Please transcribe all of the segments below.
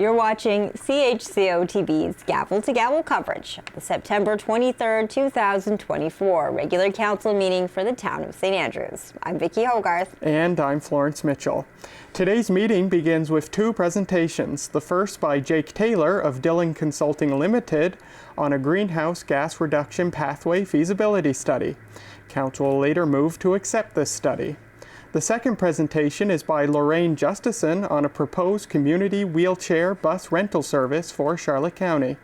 You're watching CHCO-TV's Gavel to Gavel coverage of the September 23rd, 2024 regular council meeting for the town of St. Andrews. I'm Vicki Hogarth. And I'm Florence Mitchell. Today's meeting begins with two presentations. The first by Jake Taylor of Dillon Consulting Limited on a greenhouse gas reduction pathway feasibility study. Council will later move to accept this study. The second presentation is by Lorraine Justison on a proposed community wheelchair bus rental service for Charlotte County.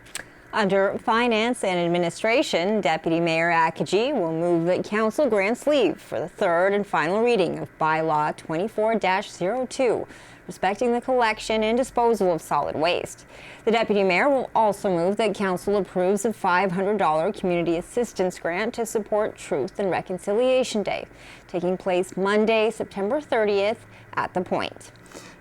Under Finance and Administration, Deputy Mayor Akagi will move that Council grants leave for the third and final reading of Bylaw 24-02, respecting the collection and disposal of solid waste. The Deputy Mayor will also move that Council approves a $500 community assistance grant to support Truth and Reconciliation Day, taking place Monday, September 30th at the Point.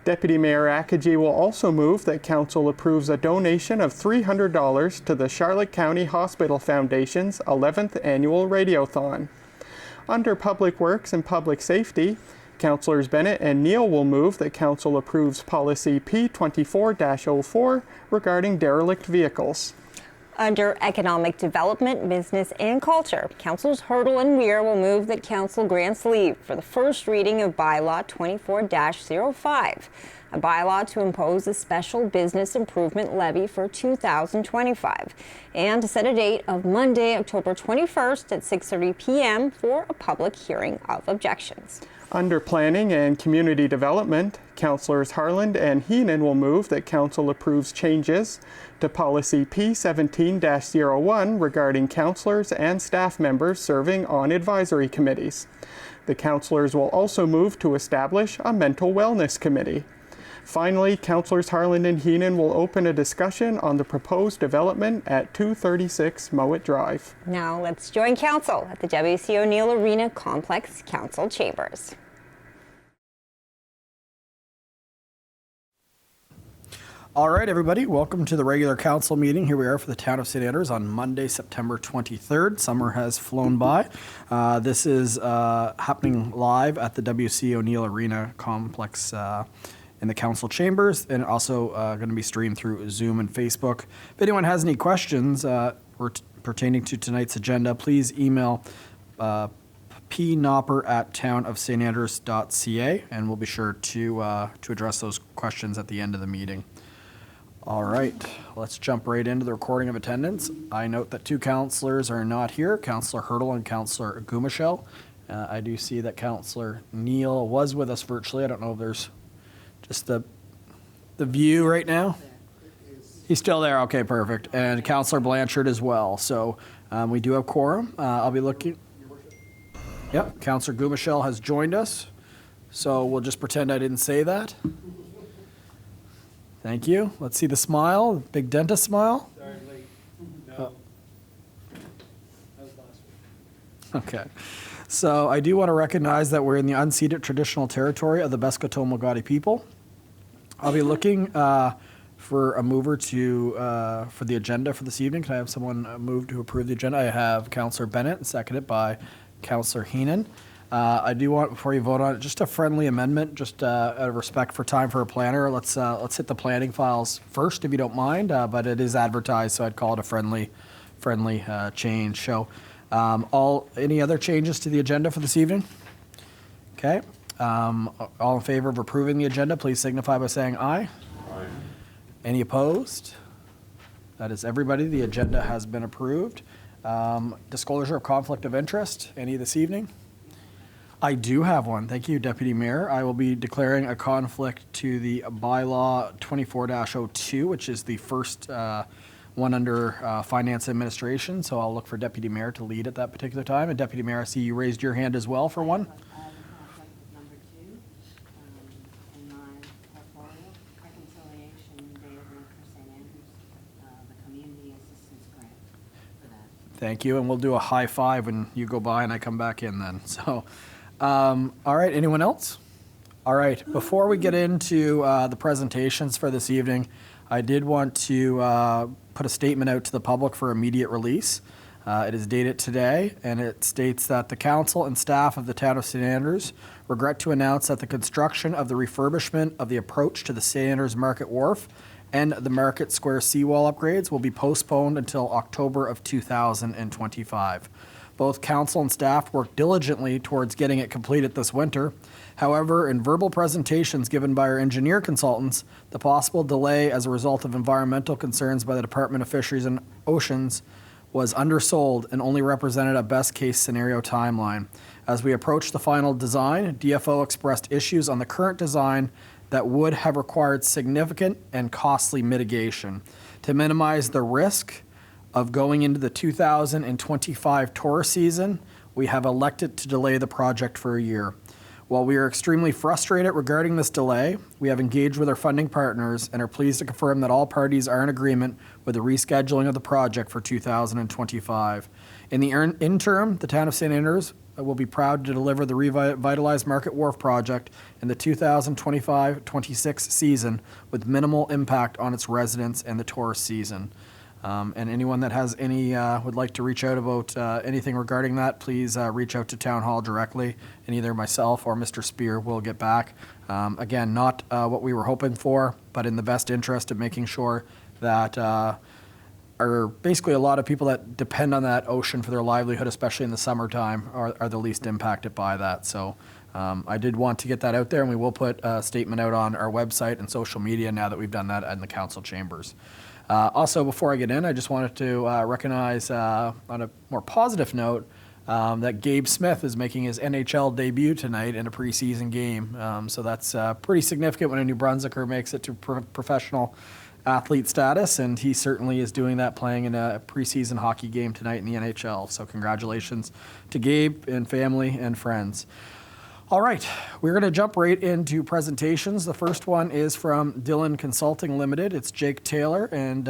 Deputy Mayor Akagi will also move that Council approves a donation of $300 to the Charlotte County Hospital Foundation's 11th annual Radiothon. Under Public Works and Public Safety, Councillors Bennett and Neal will move that Council approves Policy P24-04 regarding derelict vehicles. Under Economic Development, Business and Culture, Councilors Hurdle and Weir will move that Council grants leave for the first reading of Bylaw 24-05, a bylaw to impose a special business improvement levy for 2025, and to set a date of Monday, October 21st at 6:30 p.m. for a public hearing of objections. Under Planning and Community Development, Councillors Harland and Heenan will move that Council approves changes to Policy P17-01 regarding councillors and staff members serving on advisory committees. The councillors will also move to establish a mental wellness committee. Finally, Councillors Harland and Heenan will open a discussion on the proposed development at 236 Mowat Drive. Now let's join Council at the W.C. O'Neill Arena Complex Council Chambers. All right, everybody, welcome to the regular council meeting. Here we are for the town of St. Andrews on Monday, September 23rd. Summer has flown by. This is happening live at the W.C. O'Neill Arena Complex in the council chambers, and also going to be streamed through Zoom and Facebook. If anyone has any questions pertaining to tonight's agenda, please email pnopper@townofstandrews.ca, and we'll be sure to address those questions at the end of the meeting. All right, let's jump right into the recording of attendance. I note that two councillors are not here, Councillor Hurdle and Councillor Gumashel. I do see that Councillor Neal was with us virtually. I don't know if there's just the view right now. He's still there. Okay, perfect. And Councillor Blanchard as well. So we do have quorum. I'll be looking. Yep, Councillor Gumashel has joined us. So we'll just pretend I didn't say that. Thank you. Let's see the smile, big dentist smile. Sorry, late. No. That was last week. Okay. So I do want to recognize that we're in the unceded traditional territory of the Beskoto-Mogadi people. I'll be looking for a mover for the agenda for this evening. Can I have someone move to approve the agenda? I have Councillor Bennett, seconded by Councillor Heenan. I do want, before you vote on it, just a friendly amendment, just out of respect for time for a planner. Let's hit the planning files first, if you don't mind. But it is advertised, so I'd call it a friendly change. So, any other changes to the agenda for this evening? Okay. All in favor of approving the agenda, please signify by saying aye. Aye. Any opposed? That is everybody. The agenda has been approved. Disclosure of conflict of interest, any this evening? I do have one. Thank you, Deputy Mayor. I will be declaring a conflict to the bylaw 24-02, which is the first one under Finance Administration. So I'll look for Deputy Mayor to lead at that particular time. And Deputy Mayor, I see you raised your hand as well for one. Conflict with number 2 in my portfolio, Reconciliation Day of Work for St. Andrews, the community assistance grant for that. Thank you, and we'll do a high five when you go by and I come back in then. So, all right, anyone else? All right, before we get into the presentations for this evening, I did want to put a statement out to the public for immediate release. It is dated today, and it states that the council and staff of the town of St. Andrews regret to announce that the construction of the refurbishment of the approach to the St. Andrews Market Wharf and the Market Square seawall upgrades will be postponed until October of 2025. Both council and staff worked diligently towards getting it completed this winter. However, in verbal presentations given by our engineer consultants, the possible delay as a result of environmental concerns by the Department of Fisheries and Oceans was undersold and only represented a best-case scenario timeline. As we approached the final design, DFO expressed issues on the current design that would have required significant and costly mitigation. To minimize the risk of going into the 2025 tourist season, we have elected to delay the project for a year. While we are extremely frustrated regarding this delay, we have engaged with our funding partners and are pleased to confirm that all parties are in agreement with the rescheduling of the project for 2025. In the interim, the town of St. Andrews will be proud to deliver the revitalized Market Wharf project in the 2025-26 season with minimal impact on its residents and the tourist season. And anyone that has any would like to reach out about anything regarding that, please reach out to Town Hall directly, and either myself or Mr. Spear will get back. Again, not what we were hoping for, but in the best interest of making sure that are basically a lot of people that depend on that ocean for their livelihood, especially in the summertime, are the least impacted by that. So I did want to get that out there, and we will put a statement out on our website and social media now that we've done that in the council chambers. Also, before I get in, I just wanted to recognize, on a more positive note, that Gabe Smith is making his NHL debut tonight in a preseason game. So that's pretty significant when a New Brunswicker makes it to professional athlete status, and he certainly is doing that, playing in a preseason hockey game tonight in the NHL. So congratulations to Gabe and family and friends. All right, we're going to jump right into presentations. The first one is from Dillon Consulting Limited. It's Jake Taylor, and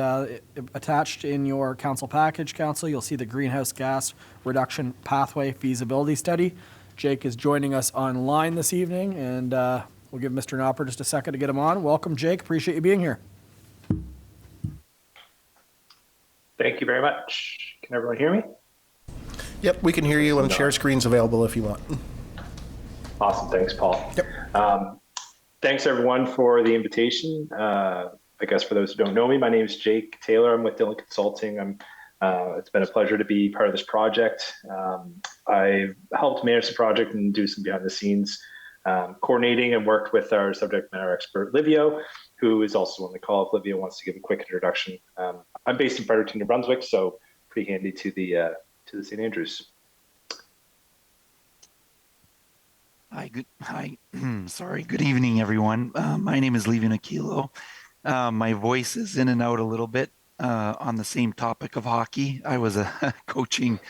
attached in your council package, council, you'll see the greenhouse gas reduction pathway feasibility study. Jake is joining us online this evening, and we'll give Mr. Knopper just a second to get him on. Welcome, Jake. Appreciate you being here. Thank you very much. Can everyone hear me? Yep, we can hear you, and share screen's available if you want. Awesome. Thanks, Paul. Yep. Thanks, everyone, for the invitation. I guess for those who don't know me, my name is Jake Taylor. I'm with Dillon Consulting. It's been a pleasure to be part of this project. I've helped manage the project and do some behind the scenes coordinating, and worked with our subject matter expert, Livio, who is also on the call if Livio wants to give a quick introduction. I'm based in Fredericton, New Brunswick, so pretty handy to the St. Andrews. Good evening, everyone. My name is Livio Aquilo. My voice is in and out a little bit on the same topic of hockey. I was a coaching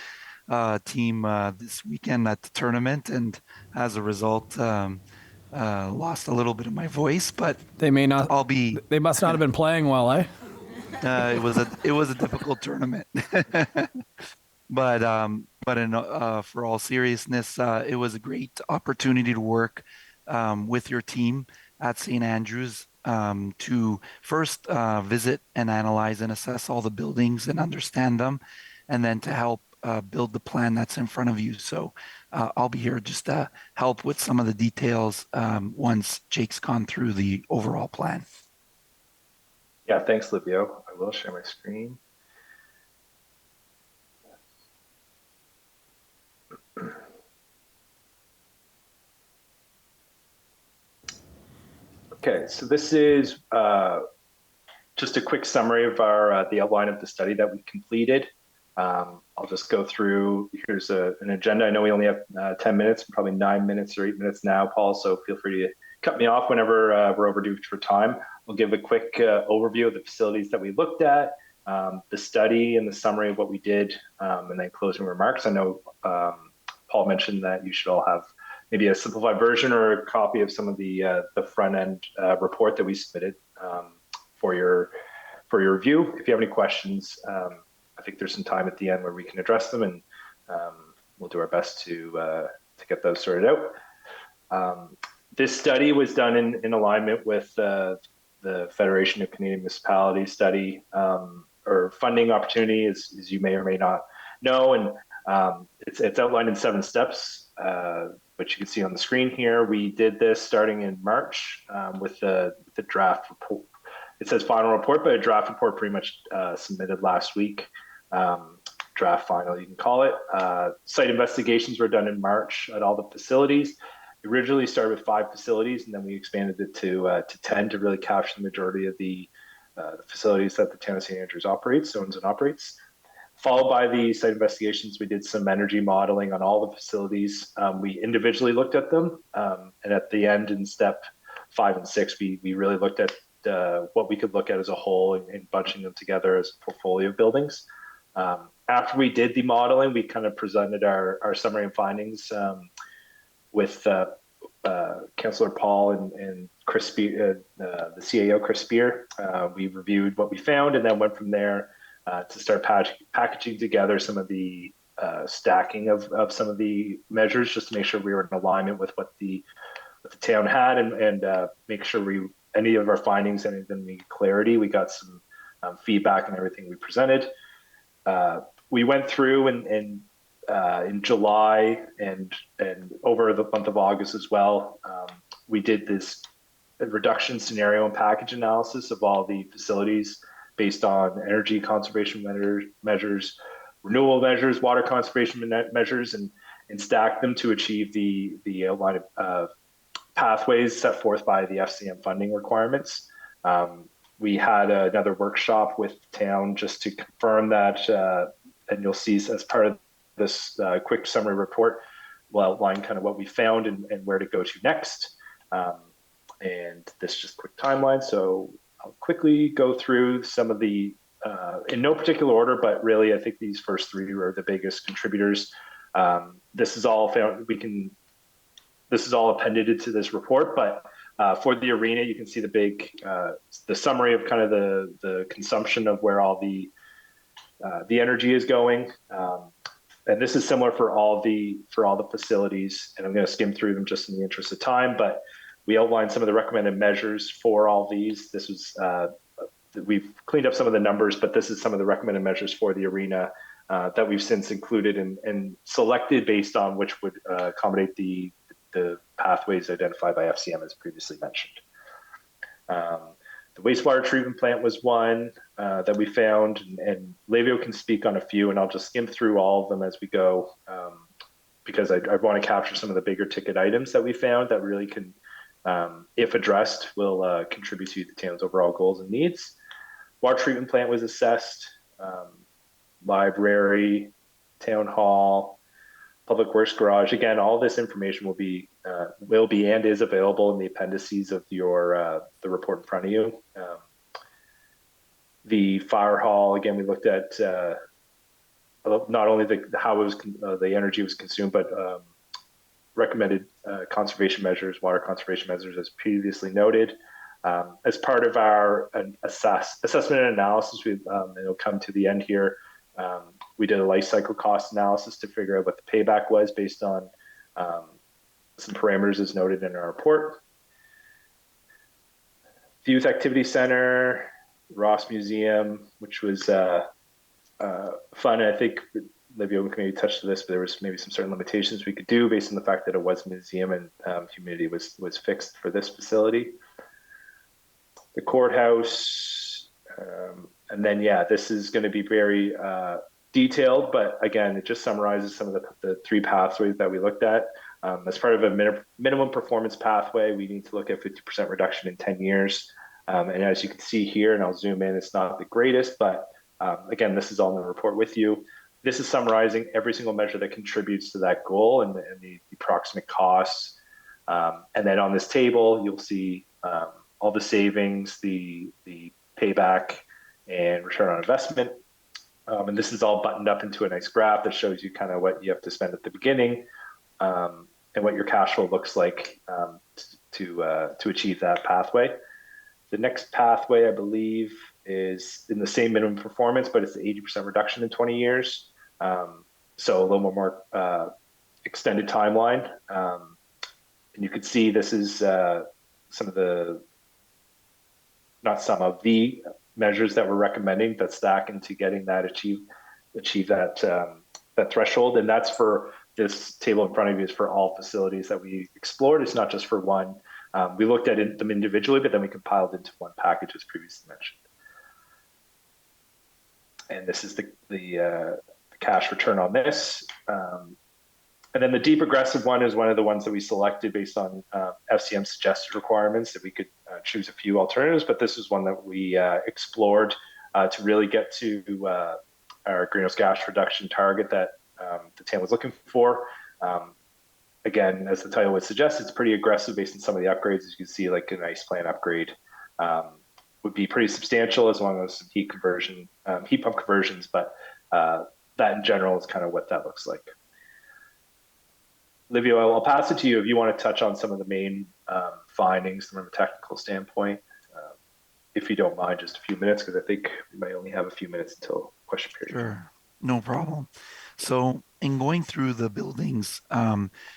team this weekend at the tournament, and as a result, lost a little bit of my voice. But They may not. They must not have been playing well, eh? it was a difficult tournament. But for all seriousness, it was a great opportunity to work with your team at St. Andrews to first visit and analyze and assess all the buildings and understand them, and then to help build the plan that's in front of you. So I'll be here just to help with some of the details once Jake's gone through the overall plan. Yeah, thanks, Livio. I will share my screen. Okay, so this is just a quick summary of the outline of the study that we completed. I'll just go through. Here's an agenda. I know we only have 10 minutes, probably 9 minutes or 8 minutes now, Paul, so feel free to cut me off whenever we're overdue for time. We'll give a quick overview of the facilities that we looked at, the study and the summary of what we did, and then closing remarks. I know Paul mentioned that you should all have maybe a simplified version or a copy of some of the front end report that we submitted for your review. If you have any questions, I think there's some time at the end where we can address them, and we'll do our best to get those sorted out. This study was done in alignment with the Federation of Canadian Municipalities study or funding opportunity, as you may or may not know, and it's outlined in 7 steps, which you can see on the screen here. We did this starting in March with the draft report, it says final report, but a draft report pretty much submitted last week. Draft final, you can call it. Site investigations were done in March at all the facilities. We originally started with 5 facilities, and then we expanded it to 10 to really capture the majority of the facilities that the town of St. Andrews owns and operates. Followed by the site investigations, we did some energy modeling on all the facilities. We individually looked at them, and at the end, in step 5 and 6, we really looked at what we could look at as a whole and bunching them together as a portfolio of buildings. After we did the modeling, we kind of presented our summary and findings with Councillor Paul and Chris Spear, the CAO, Chris Spear. We reviewed what we found and then went from there to start packaging together some of the stacking of some of the measures, just to make sure we were in alignment with what the town had, and make sure any of our findings, any of them need clarity. We got some feedback on everything we presented. We went through and in July and over the month of August as well, we did this reduction scenario and package analysis of all the facilities based on energy conservation measures, renewable measures, water conservation measures, and stack them to achieve the outline of pathways set forth by the FCM funding requirements. We had another workshop with the town just to confirm that, and you'll see as part of this quick summary report, we'll outline kind of what we found and where to go to next. And this just quick timeline. So I'll quickly go through some of the, in no particular order, but really I think these first 3 are the biggest contributors. This is all found, this is all appended to this report, but for the arena, you can see the summary of kind of the consumption of where all the energy is going. And this is similar for all the facilities, and I'm going to skim through them just in the interest of time, but we outlined some of the recommended measures for all these. This was, we've cleaned up some of the numbers, but this is some of the recommended measures for the arena that we've since included and selected based on which would accommodate the pathways identified by FCM as previously mentioned. The wastewater treatment plant was one that we found, and Levio can speak on a few, and I'll just skim through all of them as we go, because I want to capture some of the bigger ticket items that we found that really can, if addressed, will contribute to the town's overall goals and needs. Water treatment plant was assessed, library, town hall, public works garage. Again, all this information will be and is available in the appendices of your the report in front of you. The fire hall, again, we looked at not only how it was the energy was consumed, but recommended conservation measures, water conservation measures, as previously noted. As part of our assessment and analysis, it'll come to the end here. We did a life cycle cost analysis to figure out what the payback was based on some parameters as noted in our report. The Youth Activity Center, Ross Museum, which was fun. And I think Livia can maybe touch to this, but there was maybe some certain limitations we could do based on the fact that it was a museum and humidity was fixed for this facility. The courthouse, and then, yeah, this is going to be very detailed, but again, it just summarizes some of the 3 pathways that we looked at. As part of a minimum performance pathway, we need to look at 50% reduction in 10 years. And as you can see here, and I'll zoom in, it's not the greatest, but again, this is all in the report with you. This is summarizing every single measure that contributes to that goal and the approximate costs. And then on this table, you'll see all the savings, the payback, and return on investment. And this is all buttoned up into a nice graph that shows you kind of what you have to spend at the beginning and what your cash flow looks like to achieve that pathway. The next pathway, I believe, is in the same minimum performance, but it's the 80% reduction in 20 years. So a little more extended timeline. And you can see this is some of the measures that we're recommending that stack into getting that achieve that threshold. And that's for this table in front of you is for all facilities that we explored. It's not just for one. We looked at them individually, but then we compiled into one package as previously mentioned. And this is the cash return on this. And then the deep aggressive one is one of the ones that we selected based on FCM suggested requirements that we could choose a few alternatives, but this is one that we explored to really get to our greenhouse gas reduction target that the town was looking for. Again, as the title would suggest, it's pretty aggressive based on some of the upgrades. As you can see, like an ice plant upgrade would be pretty substantial, as long as some heat pump conversions, but that in general is kind of what that looks like. Livio, I'll pass it to you if you want to touch on some of the main findings from a technical standpoint, if you don't mind, just a few minutes, because I think we might only have a few minutes until question period. Sure, no problem. So in going through the buildings,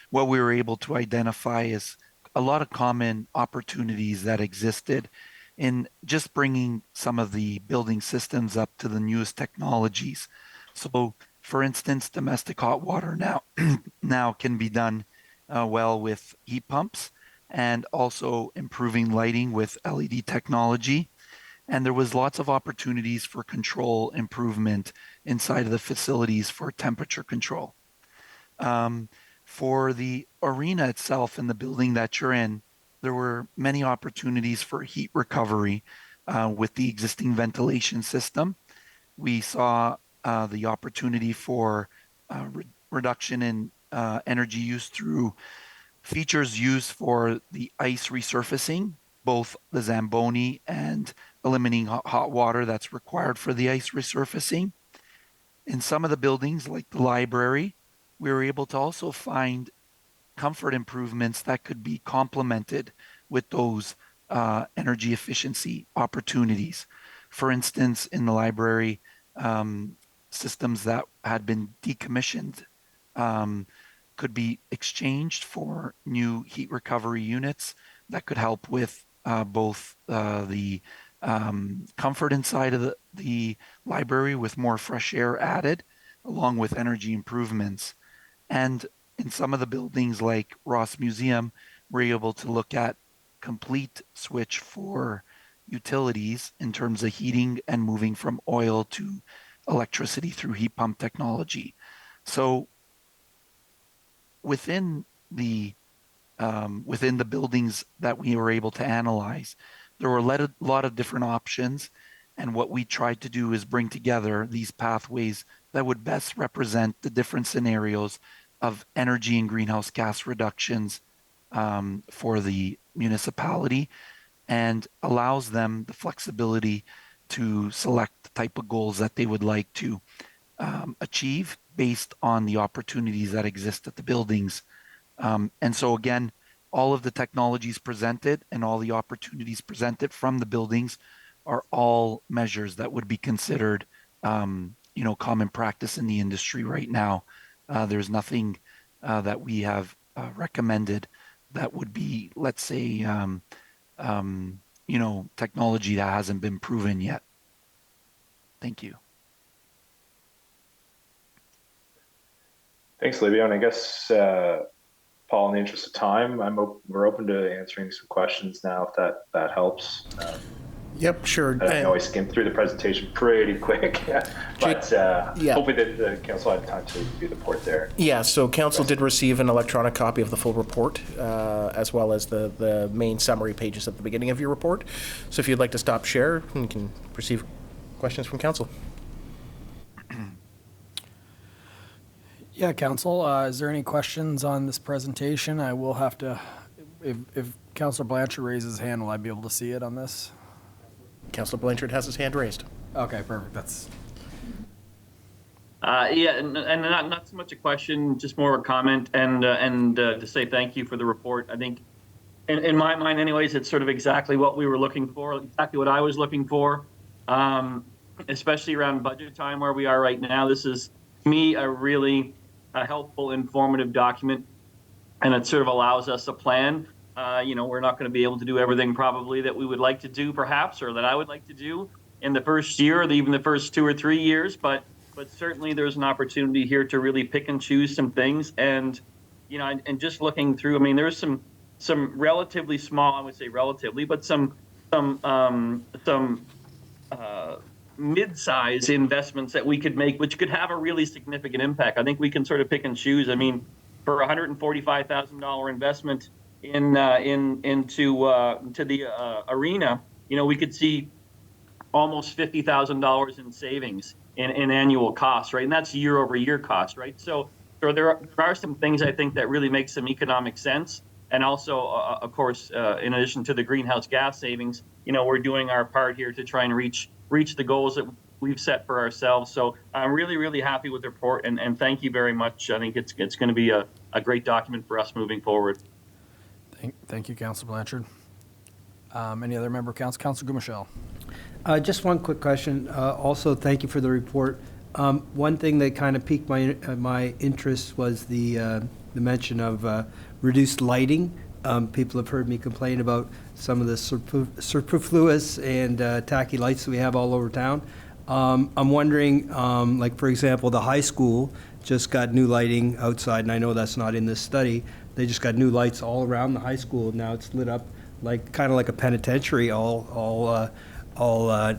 what we were able to identify is a lot of common opportunities that existed in just bringing some of the building systems up to the newest technologies. So for instance, domestic hot water now can be done well with heat pumps, and also improving lighting with LED technology. And there was lots of opportunities for control improvement inside of the facilities for temperature control. For the arena itself and the building that you're in, there were many opportunities for heat recovery with the existing ventilation system. We saw the opportunity for reduction in energy use through features used for the ice resurfacing, both the Zamboni and eliminating hot water that's required for the ice resurfacing. In some of the buildings, like the library, we were able to also find comfort improvements that could be complemented with those energy efficiency opportunities. For instance, in the library, systems that had been decommissioned could be exchanged for new heat recovery units that could help with both the comfort inside of the library with more fresh air added, along with energy improvements. And in some of the buildings like Ross Museum, we're able to look at complete switch for utilities in terms of heating and moving from oil to electricity through heat pump technology. So within the buildings that we were able to analyze, there were a lot of different options, and what we tried to do is bring together these pathways that would best represent the different scenarios of energy and greenhouse gas reductions for the municipality, and allows them the flexibility to select the type of goals that they would like to achieve based on the opportunities that exist at the buildings. And so again, all of the technologies presented and all the opportunities presented from the buildings are all measures that would be considered, common practice in the industry right now. There's nothing that we have recommended that would be, let's say, technology that hasn't been proven yet. Thank you. Thanks, Livio. And I guess, Paul, in the interest of time, we're open to answering some questions now, if that helps. Yep, sure. I know I skimmed through the presentation pretty quick, but hopefully the council had time to do the report there. Yeah, so council did receive an electronic copy of the full report, as well as the main summary pages at the beginning of your report. So if you'd like to stop share, you can receive questions from council. Yeah, council, is there any questions on this presentation? I will have to, if Councillor Blanchard raises his hand, will I be able to see it on this? Councillor Blanchard has his hand raised. Okay, perfect. That's. And not so much a question, just more of a comment, and to say thank you for the report. I think, in my mind, anyways, it's sort of exactly what we were looking for, exactly what I was looking for, especially around budget time where we are right now. This is, to me, a really helpful, informative document, and it sort of allows us a plan. We're not going to be able to do everything probably that we would like to do, perhaps, or that I would like to do in the first year, or even the first 2 or 3 years. But certainly there's an opportunity here to really pick and choose some things. And and just looking through, I mean, there's some relatively small, I would say relatively, but some mid-size investments that we could make, which could have a really significant impact. I think we can sort of pick and choose. I mean, for a $145,000 investment into the arena, we could see almost $50,000 in savings in annual costs, right? And that's year-over-year cost, right? So there are some things I think that really make some economic sense. And also, of course, in addition to the greenhouse gas savings, we're doing our part here to try and reach the goals that we've set for ourselves. So I'm really, really happy with the report, and thank you very much. I think it's going to be a great document for us moving forward. Thank you, Councillor Blanchard. Any other member of council? Councillor Gumichel. Just one quick question. Also, thank you for the report. One thing that kind of piqued my interest was the mention of reduced lighting. People have heard me complain about some of the superfluous and tacky lights that we have all over town. I'm wondering, like for example, the high school just got new lighting outside, and I know that's not in this study. They just got new lights all around the high school. Now it's lit up like kind of like a penitentiary all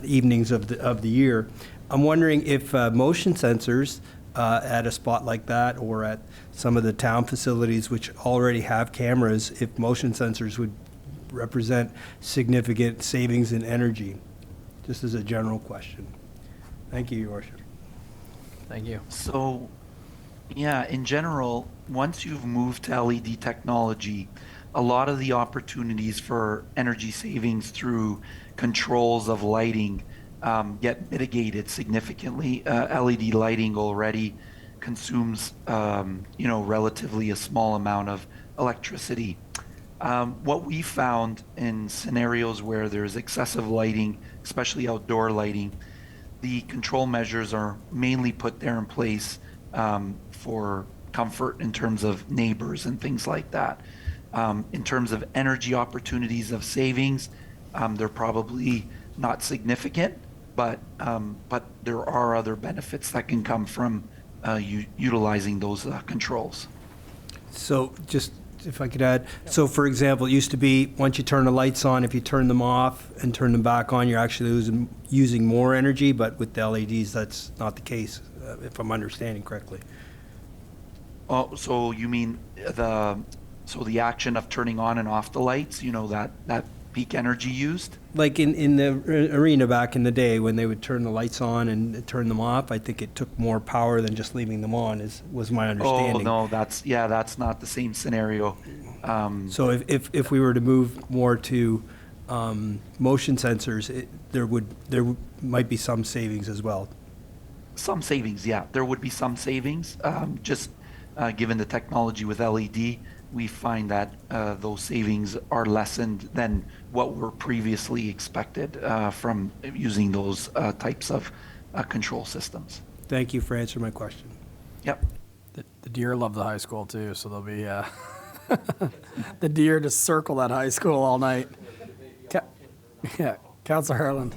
evenings of the year. I'm wondering if motion sensors at a spot like that, or at some of the town facilities which already have cameras, if motion sensors would represent significant savings in energy, just as a general question. Thank you, Your Worship. Thank you. So, yeah, in general, once you've moved to LED technology, a lot of the opportunities for energy savings through controls of lighting get mitigated significantly. LED lighting already consumes, relatively a small amount of electricity. What we found in scenarios where there's excessive lighting, especially outdoor lighting, the control measures are mainly put there in place for comfort in terms of neighbors and things like that. In terms of energy opportunities of savings, they're probably not significant, but there are other benefits that can come from utilizing those controls. So just if I could add, so for example, it used to be once you turn the lights on, if you turn them off and turn them back on, you're actually using more energy, but with the LEDs, that's not the case, if I'm understanding correctly. Oh, so you mean the action of turning on and off the lights, that peak energy used? Like in the arena back in the day when they would turn the lights on and turn them off, I think it took more power than just leaving them on, was my understanding. Oh, no, that's not the same scenario. So if we were to move more to motion sensors, there might be some savings as well. Some savings, yeah. There would be some savings. Given the technology with LED, we find that those savings are lessened than what were previously expected from using those types of control systems. Thank you for answering my question. Yep. The deer love the high school too, so there'll be the deer just circle that high school all night. Councillor Harland.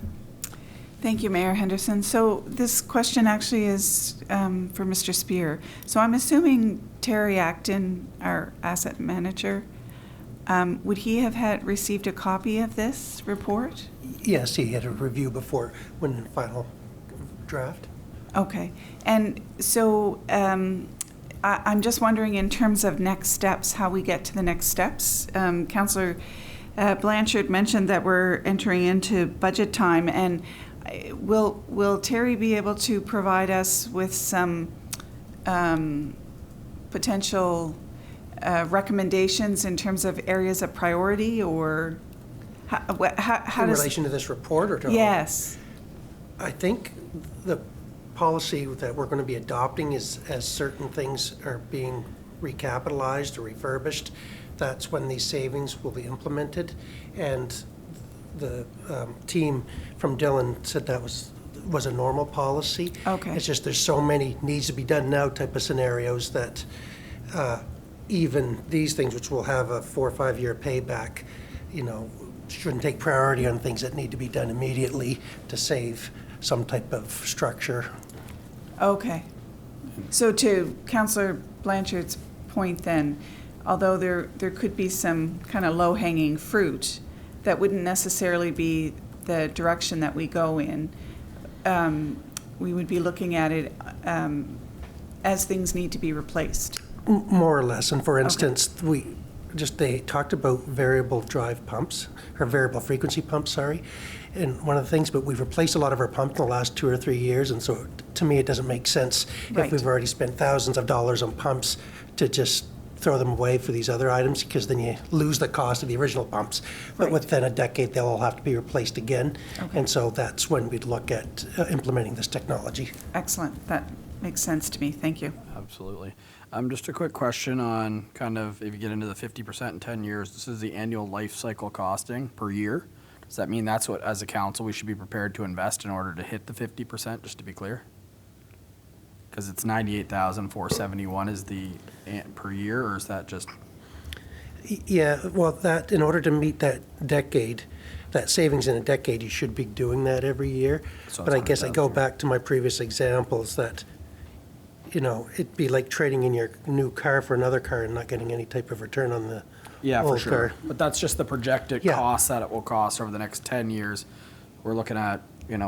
Thank you, Mayor Henderson. So this question actually is for Mr. Spear. So I'm assuming Terry Acton, our asset manager, would he have received a copy of this report? Yes, he had a review before when the final draft. Okay. And so I'm just wondering in terms of next steps, how we get to the next steps. Councillor Blanchard mentioned that we're entering into budget time, and will Terry be able to provide us with some potential recommendations in terms of areas of priority, or how in does... relation to this report, or to... Yes. I think the policy that we're going to be adopting is as certain things are being recapitalized or refurbished, that's when these savings will be implemented. And the team from Dillon said that was a normal policy. Okay. It's just there's so many needs to be done now type of scenarios that even these things, which will have a 4 or 5 year payback, shouldn't take priority on things that need to be done immediately to save some type of structure. Okay. So to Councillor Blanchard's point then, although there could be some kind of low-hanging fruit, that wouldn't necessarily be the direction that we go in. We would be looking at it as things need to be replaced. More or less. And for instance, they talked about variable drive pumps, or variable frequency pumps, sorry. And one of the things, but we've replaced a lot of our pumps in the last 2 or 3 years, and so to me, it doesn't make sense Right. if we've already spent thousands of dollars on pumps to just throw them away for these other items, because then you lose the cost of the original pumps. But Right. within a decade, they'll all have to be replaced again. Okay. And so that's when we'd look at implementing this technology. Excellent. That makes sense to me. Thank you. Absolutely. Just a quick question on kind of, if you get into the 50% in 10 years, this is the annual life cycle costing per year. Does that mean that's what, as a council, we should be prepared to invest in order to hit the 50%, just to be clear? Because it's 98,471 is the per year, or is that just? Yeah, well, that, in order to meet that decade, that savings in a decade, you should be doing that every year. So But it's I guess I go 100,000. back to my previous examples that, it'd be like trading in your new car for another car and not getting any type of return on the Yeah, for old sure. car. But that's just the projected Yeah. cost that it will cost over the next 10 years. We're looking at,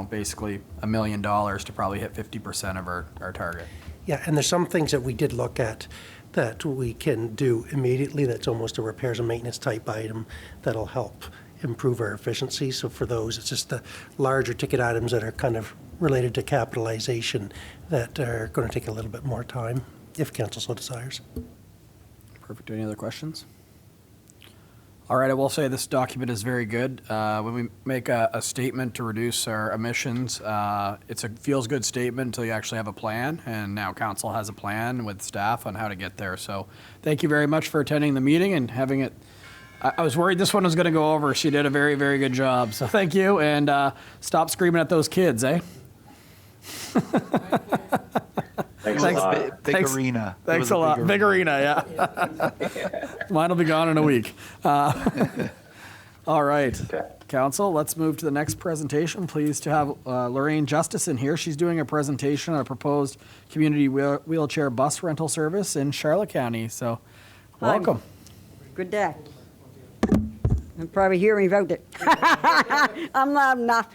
basically $1 million to probably hit 50% of our target. Yeah, and there's some things that we did look at that we can do immediately, that's almost a repairs and maintenance type item that'll help improve our efficiency. So for those, it's just the larger ticket items that are kind of related to capitalization that are going to take a little bit more time, if council so desires. Perfect. Any other questions? All right, I will say this document is very good. When we make a statement to reduce our emissions, it's a feels-good statement until you actually have a plan, and now council has a plan with staff on how to get there. So thank you very much for attending the meeting and having it. I was worried this one was going to go over. She did a very, very good job. So thank you, and stop screaming at those kids, eh? Thanks a lot. Big Thanks. arena. It Thanks was a lot. Big arena, yeah. Mine will be gone in a week. All right. Okay. Council, let's move to the next presentation. Pleased to have Lorraine Justison here. She's doing a presentation on a proposed community wheelchair bus rental service in Charlotte County. So, welcome. Good day. I'm probably hearing about it. I'm loud enough.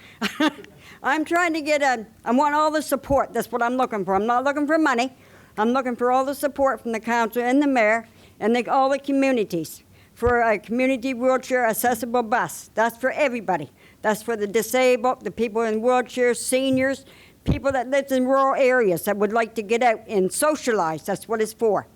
I'm trying to get I want all the support. That's what I'm looking for. I'm not looking for money. I'm looking for all the support from the council and the mayor and all the communities for a community wheelchair accessible bus. That's for everybody. That's for the disabled, the people in wheelchairs, seniors, people that live in rural areas that would like to get out and socialize. That's what it's for.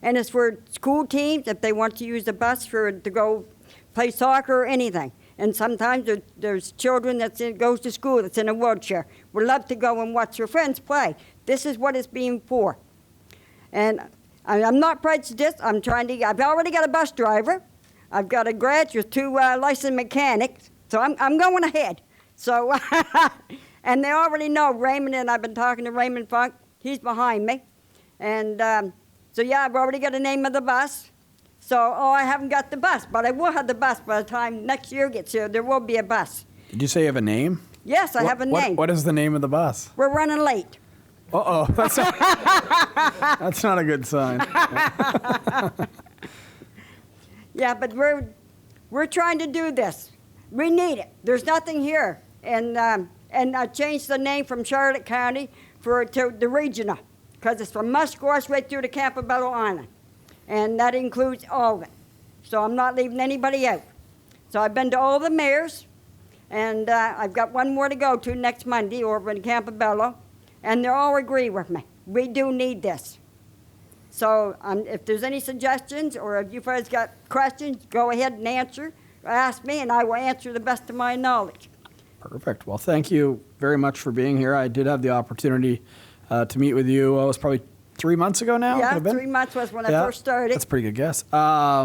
And it's for school teams if they want to use the bus to go play soccer or anything. And sometimes there's children that goes to school that's in a wheelchair. Would love to go and watch their friends play. This is what it's being for. And I'm not prejudiced. I've already got a bus driver. I've got a graduate, 2 licensed mechanics. So I'm going ahead. So, and they already know Raymond, and I've been talking to Raymond Funk. He's behind me. And so yeah, I've already got the name of the bus. So, I haven't got the bus, but I will have the bus by the time next year gets here. There will be a bus. Did you say you have a name? Yes, I have a name. What is the name of the bus? We're running late. Uh-oh. That's not a good sign. Yeah, but we're trying to do this. We need it. There's nothing here. And I changed the name from Charlotte County to the regional, because it's from Musquash right through to Campobello Island. And that includes all of it. So I'm not leaving anybody out. So I've been to all the mayors, and I've got one more to go to next Monday over in Campobello, and they all agree with me. We do need this. So if there's any suggestions, or if you guys got questions, go ahead and ask me, and I will answer the best of my knowledge. Perfect. Well, thank you very much for being here. I did have the opportunity to meet with you. It was probably 3 months ago now? Yeah, 3 months was when I first started. That's a pretty good guess. Yeah,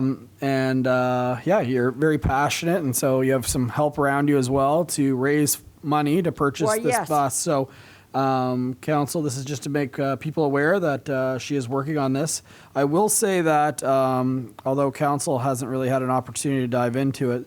you're very passionate, and so you have some help around you as well to raise money to purchase this bus. So, Council, this is just to make people aware that she is working on this. I will say that although Council hasn't really had an opportunity to dive into it,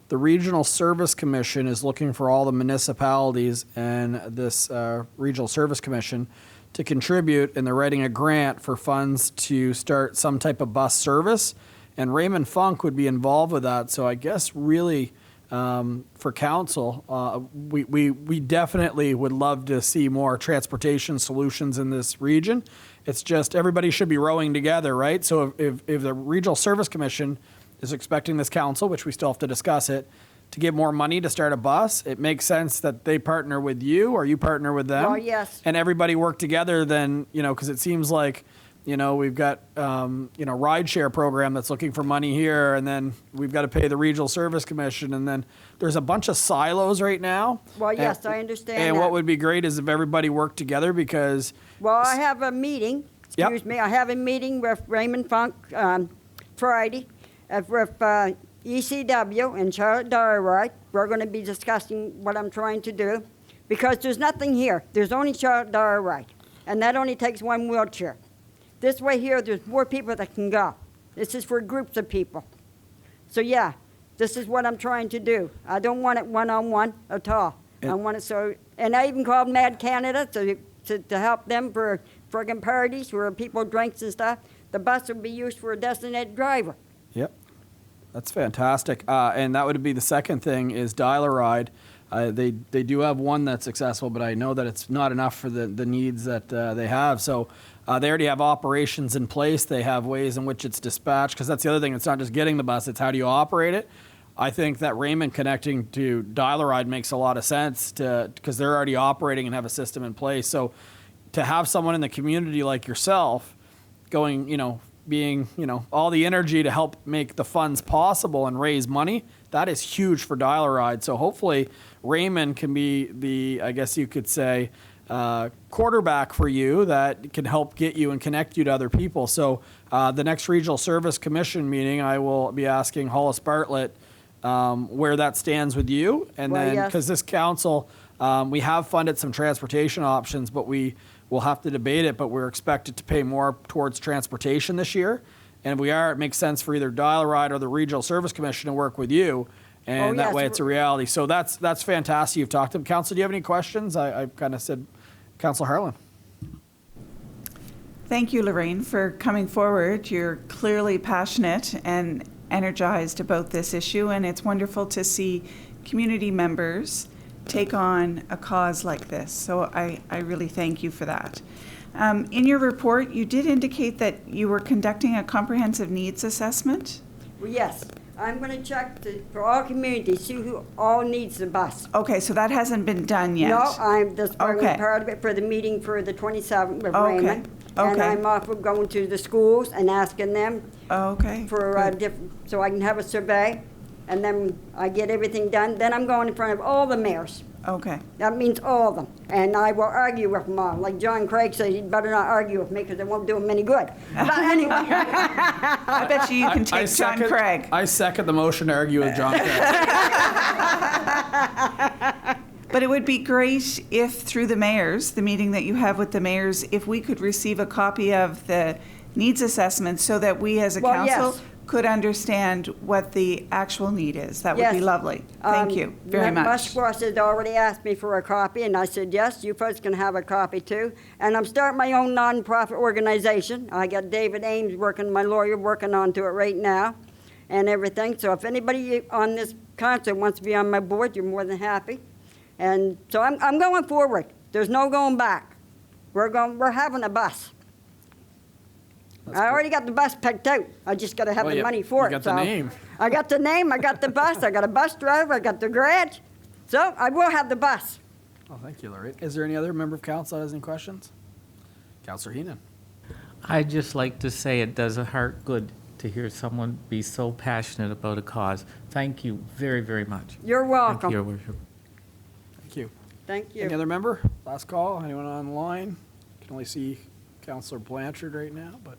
the Regional Service Commission is looking for all the municipalities and this Regional Service Commission to contribute, and they're writing a grant for funds to start some type of bus service. and Raymond Funk would be involved with that. So I guess really for council, we definitely would love to see more transportation solutions in this region. It's just everybody should be rowing together, right? So if the Regional Service Commission is expecting this council, which we still have to discuss it, to give more money to start a bus, it makes sense that they partner with you or you partner with them. Well, yes. And everybody work together then, because it seems like, we've got, rideshare program that's looking for money here, and then we've got to pay the Regional Service Commission, and then there's a bunch of silos right now. Well, yes, I understand And that. what would be great is if everybody worked together because... Well, I have a meeting, Yep. excuse me, I have a meeting with Raymond Funk Friday with ECW and Charlotte Darrowright. We're going to be discussing what I'm trying to do because there's nothing here. There's only Charlotte Darrowright, and that only takes one wheelchair. This way here, there's more people that can go. This is for groups of people. So yeah, this is what I'm trying to do. I don't want it one-on-one at all. I want it so, and I even called Mad Canada to help them for friggin' parties where people drinks and stuff. The bus would be used for a designated driver. Yep. That's fantastic. And that would be the second thing is Dial-A-Ride. They do have one that's successful, but I know that it's not enough for the needs that they have. So they already have operations in place. They have ways in which it's dispatched, because that's the other thing. It's not just getting the bus, it's how do you operate it. I think that Raymond connecting to Dial-A-Ride makes a lot of sense because they're already operating and have a system in place. So to have someone in the community like yourself going, being, all the energy to help make the funds possible and raise money, that is huge for Dial-A-Ride. So hopefully Raymond can be the, I guess you could say, quarterback for you that can help get you and connect you to other people. So the next Regional Service Commission meeting, I will be asking Hollis Bartlett where that stands with you. And Well, then, yes. because this council, we have funded some transportation options, but we will have to debate it, but we're expected to pay more towards transportation this year. And if we are, it makes sense for either Dial-A-Ride or the Regional Service Commission to work with you. And Oh, that yes. way it's a reality. So that's fantastic. You've talked to them. Council, do you have any questions? I kind of said, Councillor Harlan. Thank you, Lorraine, for coming forward. You're clearly passionate and energized about this issue, and it's wonderful to see community members take on a cause like this. So I really thank you for that. In your report, you did indicate that you were conducting a comprehensive needs assessment. Well, yes, I'm going to check for all communities, see who all needs the bus. Okay, so that hasn't been done yet. No, that's Okay. part of it for the meeting for the 27th with Okay. Raymond. And Okay. I'm off of going to the schools and asking them Okay. for so I can have a survey, and then I get everything done. Then I'm going in front of all the mayors. Okay. That means all of them. And I will argue with them all. Like John Craig said, he'd better not argue with me because it won't do him any good. But anyway. I bet you can take John Craig. I second the motion to argue with John Craig. But it would be great if through the mayors, the meeting that you have with the mayors, if we could receive a copy of the needs assessment so that we as a Well, council yes. could understand what the actual need is. That would be Yes. lovely. Thank you very much. Mushquash had already asked me for a copy, and I said, yes, you folks can have a copy too. And I'm starting my own nonprofit organization. I got David Ames my lawyer, working onto it right now and everything. So if anybody on this council wants to be on my board, you're more than happy. And so I'm going forward. There's no going back. We're having a bus. I already got the bus picked out. I just got to have the money for it. You got the name. I got the name, I got the bus, I got a bus driver, I got the garage. So I will have the bus. Oh, thank you, Lorraine. Is there any other member of council that has any questions? Councillor Heenan. I'd just like to say it does a heart good to hear someone be so passionate about a cause. Thank you very, very much. You're welcome. Thank you, Your Worship. Thank you. Thank you. Any other member? Last call. Anyone online? Can only see Councillor Blanchard right now, but.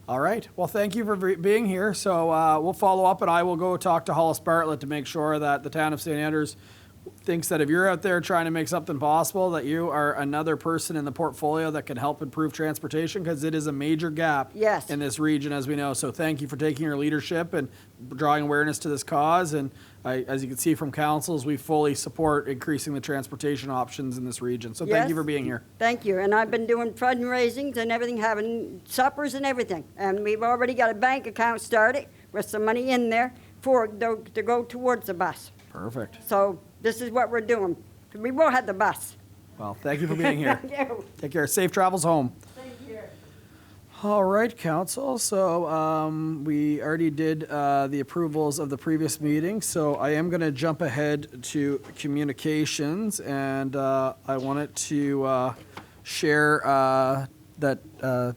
All right. Well, thank you for being here. So we'll follow up, and I will go talk to Hollis Bartlett to make sure that the town of St. Andrews thinks that if you're out there trying to make something possible, that you are another person in the portfolio that can help improve transportation, because it is a major gap Yes. in this region, as we know. So thank you for taking your leadership and drawing awareness to this cause. And as you can see from councils, we fully support increasing the transportation options in this region. So thank you Yes. for being here. Thank you. And I've been doing fundraisings and everything, having suppers and everything. And we've already got a bank account started with some money in there to go towards the bus. Perfect. So this is what we're doing. We will have the bus. Well, thank you for being here. Thank you. Take care. Safe travels home. All right, council. So we already did the approvals of the previous meeting. So I am going to jump ahead to communications, and I wanted to share that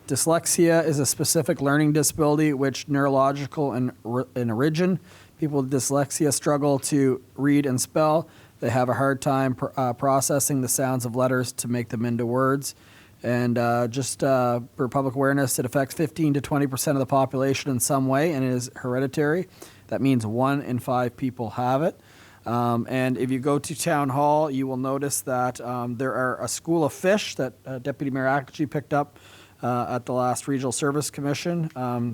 dyslexia is a specific learning disability which neurological in origin. People with dyslexia struggle to read and spell. They have a hard time processing the sounds of letters to make them into words. And just for public awareness, it affects 15 to 20% of the population in some way, and it is hereditary. That means 1 in 5 people have it. And if you go to Town Hall, you will notice that there are a school of fish that Deputy Mayor Akji picked up at the last Regional Service Commission.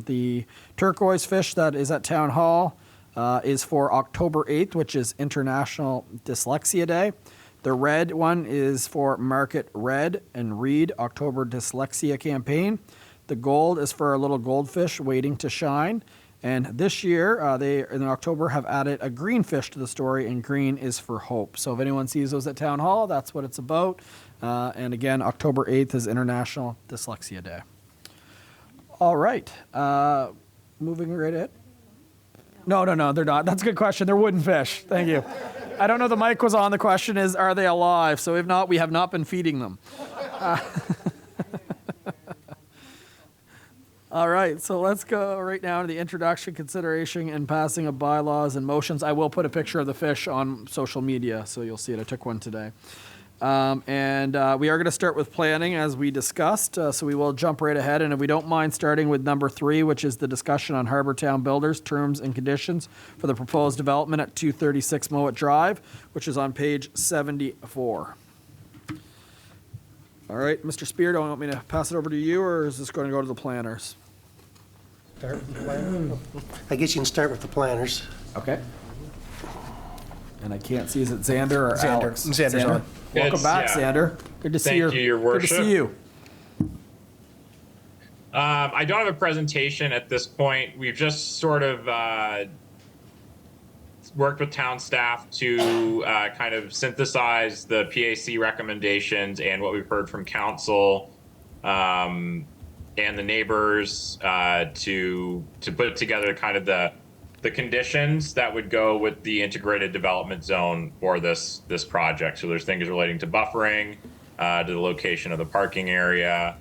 The turquoise fish that is at Town Hall is for October 8th, which is International Dyslexia Day. The red one is for Market Red and Read October Dyslexia Campaign. The gold is for a little goldfish waiting to shine. And this year, they in October have added a green fish to the story, and green is for hope. So if anyone sees those at Town Hall, that's what it's about. And again, October 8th is International Dyslexia Day. All right, moving right ahead. No, they're not. That's a good question. They're wooden fish. Thank you. I don't know, the mic was on. The question is, are they alive? So if not, we have not been feeding them. All right, so let's go right now to the introduction, consideration, and passing of bylaws and motions. I will put a picture of the fish on social media, so you'll see it. I took one today. We are going to start with planning, as we discussed, so we will jump right ahead. And if we don't mind starting with number 3, which is the discussion on Harbour Town Builders, terms and conditions for the proposed development at 236 Mowat Drive, which is on page 74. All right, Mr. Spear, do you want me to pass it over to you, or is this going to go to the planners? Start with the planners. I guess you can start with the planners. Okay. And I can't see, is it Xander or Xander. Alex? Xander's on. Welcome back, Xander. Good to see Thank you. you, Your Good to see you. I don't have a presentation at this point. We've just sort of worked with town staff to kind of synthesize the PAC recommendations and what we've heard from council and the neighbors to put together kind of the conditions that would go with the integrated development zone for this project. So there's things relating to buffering, to the location of the parking area,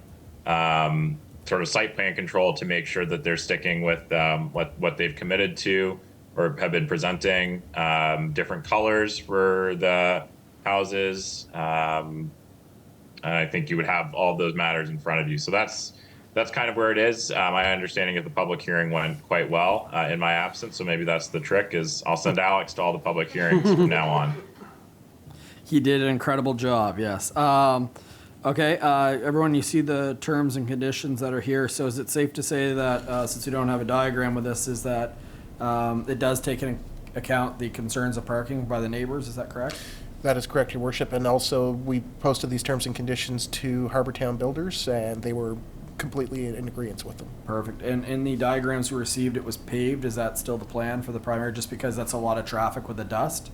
sort of site plan control to make sure that they're sticking with what they've committed to or have been presenting, different colors for the houses. And I think you would have all of those matters in front of you. So that's kind of where it is. My understanding of the public hearing went quite well in my absence. So maybe that's the trick, is I'll send Alex to all the public hearings from now on. He did an incredible job, yes. Okay, everyone, you see the terms and conditions that are here. So is it safe to say that, since we don't have a diagram with this, is that it does take into account the concerns of parking by the neighbors? Is that correct? That is correct, Your Worship. And also, we posted these terms and conditions to Harbour Town Builders, and they were completely in agreement with them. Perfect. And in the diagrams we received, it was paved. Is that still the plan for the primary, just because that's a lot of traffic with the dust?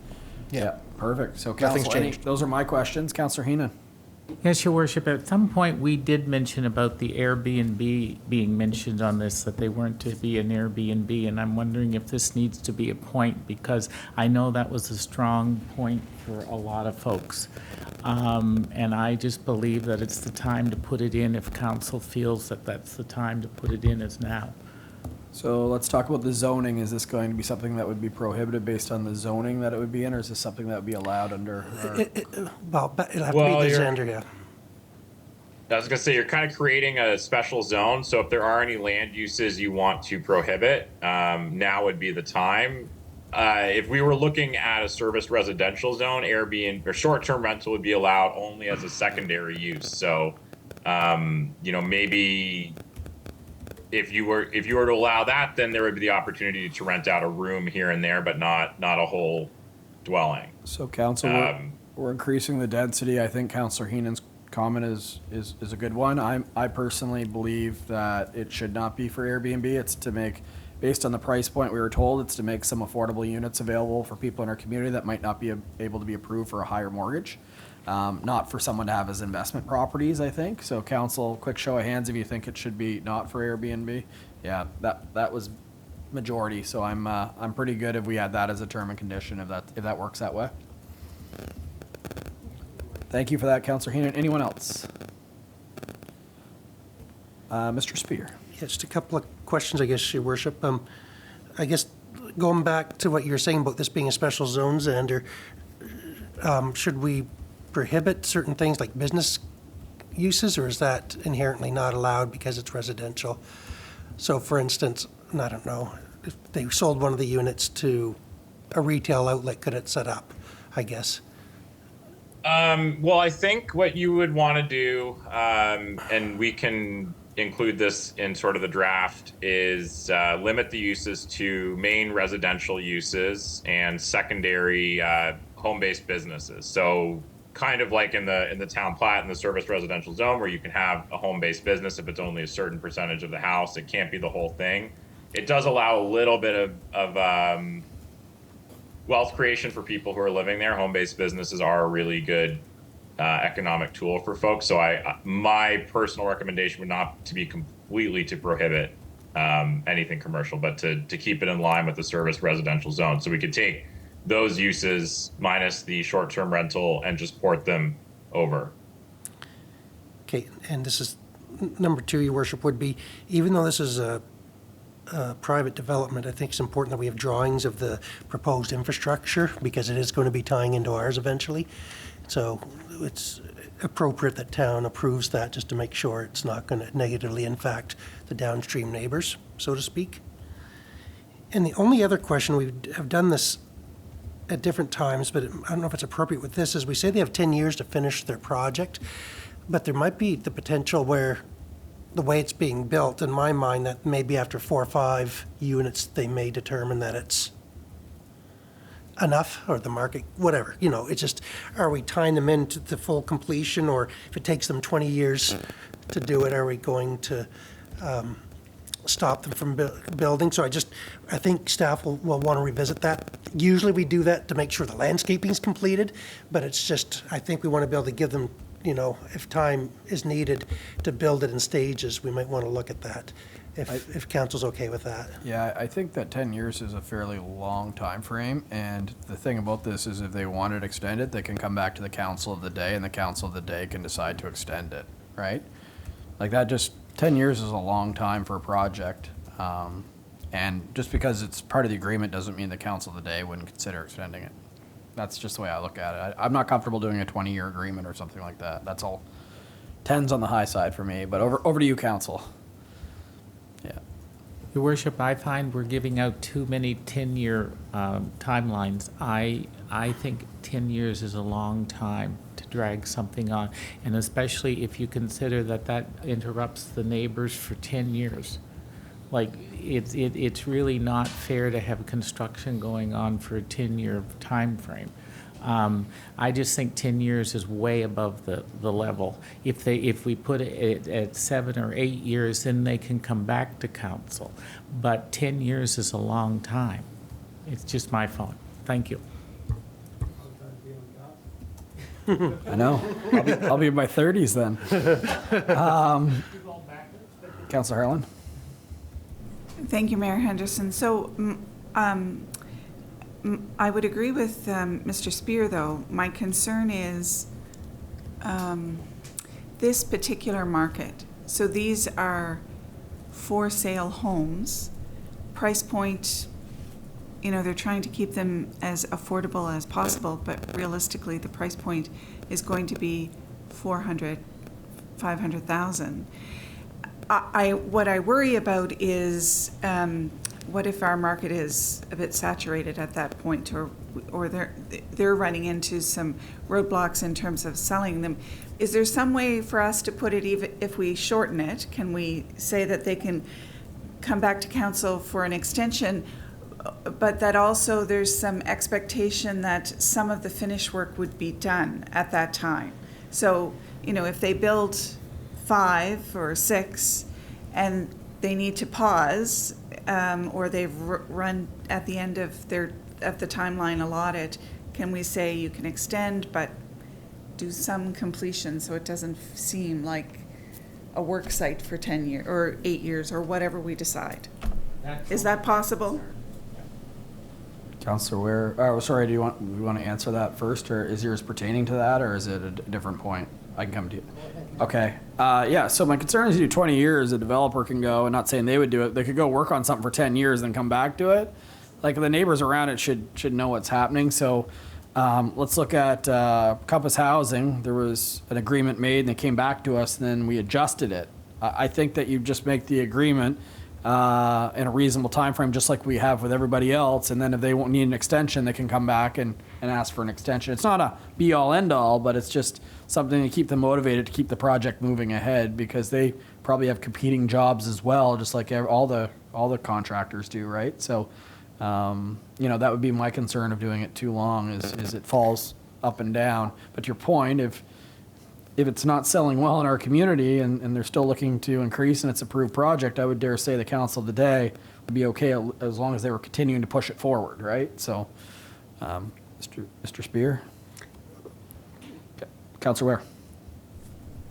Yeah. Perfect. So Nothing's Council, changed. those are my questions. Councillor Heenan. Yes, Your Worship. At some point, we did mention about the Airbnb being mentioned on this, that they weren't to be an Airbnb, and I'm wondering if this needs to be a point, because I know that was a strong point for a lot of folks. And I just believe that it's the time to put it in if council feels that that's the time to put it in, is now. So let's talk about the zoning. Is this going to be something that would be prohibited based on the zoning that it would be in, or is this something that would be allowed under? Well, it'll have to be the Xander, yeah. I was going to say, you're kind of creating a special zone. So if there are any land uses you want to prohibit, now would be the time. if we were looking at a service residential zone, Airbnb or short-term rental would be allowed only as a secondary use. So, maybe if you were to allow that, then there would be the opportunity to rent out a room here and there, but not a whole dwelling. So, Council, we're increasing the density. I think Councillor Heenan's comment is a good one. I personally believe that it should not be for Airbnb. It's to make, based on the price point we were told, it's to make some affordable units available for people in our community that might not be able to be approved for a higher mortgage. Not for someone to have as investment properties, I think. So council, quick show of hands if you think it should be not for Airbnb. Yeah, that was majority. So I'm pretty good if we add that as a term and condition if that works that way. Thank you for that, Councillor Heenan. Anyone else? Mr. Spear. Yeah, just a couple of questions, I guess, Your Worship. I guess going back to what you were saying about this being a special zone, Xander, should we prohibit certain things like business uses, or is that inherently not allowed because it's residential? So, for instance, I don't know, if they sold one of the units to a retail outlet, could it set up, I guess? Well, I think what you would want to do, and we can include this in sort of the draft, is limit the uses to main residential uses and secondary home-based businesses. So kind of like in the town plat in the service residential zone where you can have a home-based business if it's only a certain percentage of the house. It can't be the whole thing. It does allow a little bit of wealth creation for people who are living there. Home-based businesses are a really good economic tool for folks. So my personal recommendation would not to be completely to prohibit anything commercial, but to keep it in line with the service residential zone. So we could take those uses minus the short-term rental and just port them over. Okay, and this is number two, Your Worship, would be, even though this is a private development, I think it's important that we have drawings of the proposed infrastructure because it is going to be tying into ours eventually. So it's appropriate that town approves that just to make sure it's not going to negatively impact the downstream neighbors, so to speak. And the only other question, we have done this at different times, but I don't know if it's appropriate with this, is we say they have 10 years to finish their project, but there might be the potential where the way it's being built, in my mind, that maybe after 4 or 5 units, they may determine that it's enough, or the market, whatever, it's just, are we tying them into the full completion, or if it takes them 20 years to do it, are we going to stop them from building? So I think staff will want to revisit that. Usually we do that to make sure the landscaping is completed, but it's just, I think we want to be able to give them, if time is needed to build it in stages, we might want to look at that, if council's okay with that. Yeah, I think that 10 years is a fairly long time frame, and the thing about this is if they want it extended, they can come back to the council of the day, and the council of the day can decide to extend it, right? Like that, just 10 years is a long time for a project, and just because it's part of the agreement doesn't mean the council of the day wouldn't consider extending it. That's just the way I look at it. I'm not comfortable doing a 20-year agreement or something like that. That's all 10's on the high side for me, but over to you, council. Yeah. Your Worship, I find we're giving out too many 10-year timelines. I think 10 years is a long time to drag something on, and especially if you consider that interrupts the neighbors for 10 years. Like, it's really not fair to have construction going on for a 10-year time frame. I just think 10 years is way above the level. If we put it at 7 or 8 years, then they can come back to council. But 10 years is a long time. It's just my fault. Thank you. I know. I'll be in my 30s then. Councillor Harlan. Thank you, Mayor Henderson. So I would agree with Mr. Spear, though. My concern is this particular market. So these are for sale homes. Price point, they're trying to keep them as affordable as possible, but realistically the price point is going to be $400,000, $500,000. What I worry about is what if our market is a bit saturated at that point, or they're running into some roadblocks in terms of selling them? Is there some way for us to put it, even if we shorten it, can we say that they can come back to council for an extension, but that also there's some expectation that some of the finish work would be done at that time? So, you know, if they build 5 or 6 and they need to pause, or they've run at the end of the timeline allotted, can we say you can extend but do some completion so it doesn't seem like a work site for 10 years or 8 years or whatever we decide? Is that possible? Councillor Ware, sorry, do you want to answer that first, or is yours pertaining to that, or is it a different point? I can come to you. Okay. Yeah, so my concern is you do 20 years, a developer can go, and not saying they would do it, they could go work on something for 10 years and come back to it. Like, the neighbors around it should know what's happening. So let's look at Compass Housing. There was an agreement made, and they came back to us, and then we adjusted it. I think that you just make the agreement in a reasonable time frame, just like we have with everybody else, and then if they won't need an extension, they can come back and ask for an extension. It's not a be-all, end-all, but it's just something to keep them motivated to keep the project moving ahead, because they probably have competing jobs as well, just like all the contractors do, right? So, you know, that would be my concern of doing it too long, is it falls up and down. But to your point, if it's not selling well in our community and they're still looking to increase and it's an approved project, I would dare say the council today would be okay as long as they were continuing to push it forward, right? So, Mr. Spear? Okay. Councillor Ware?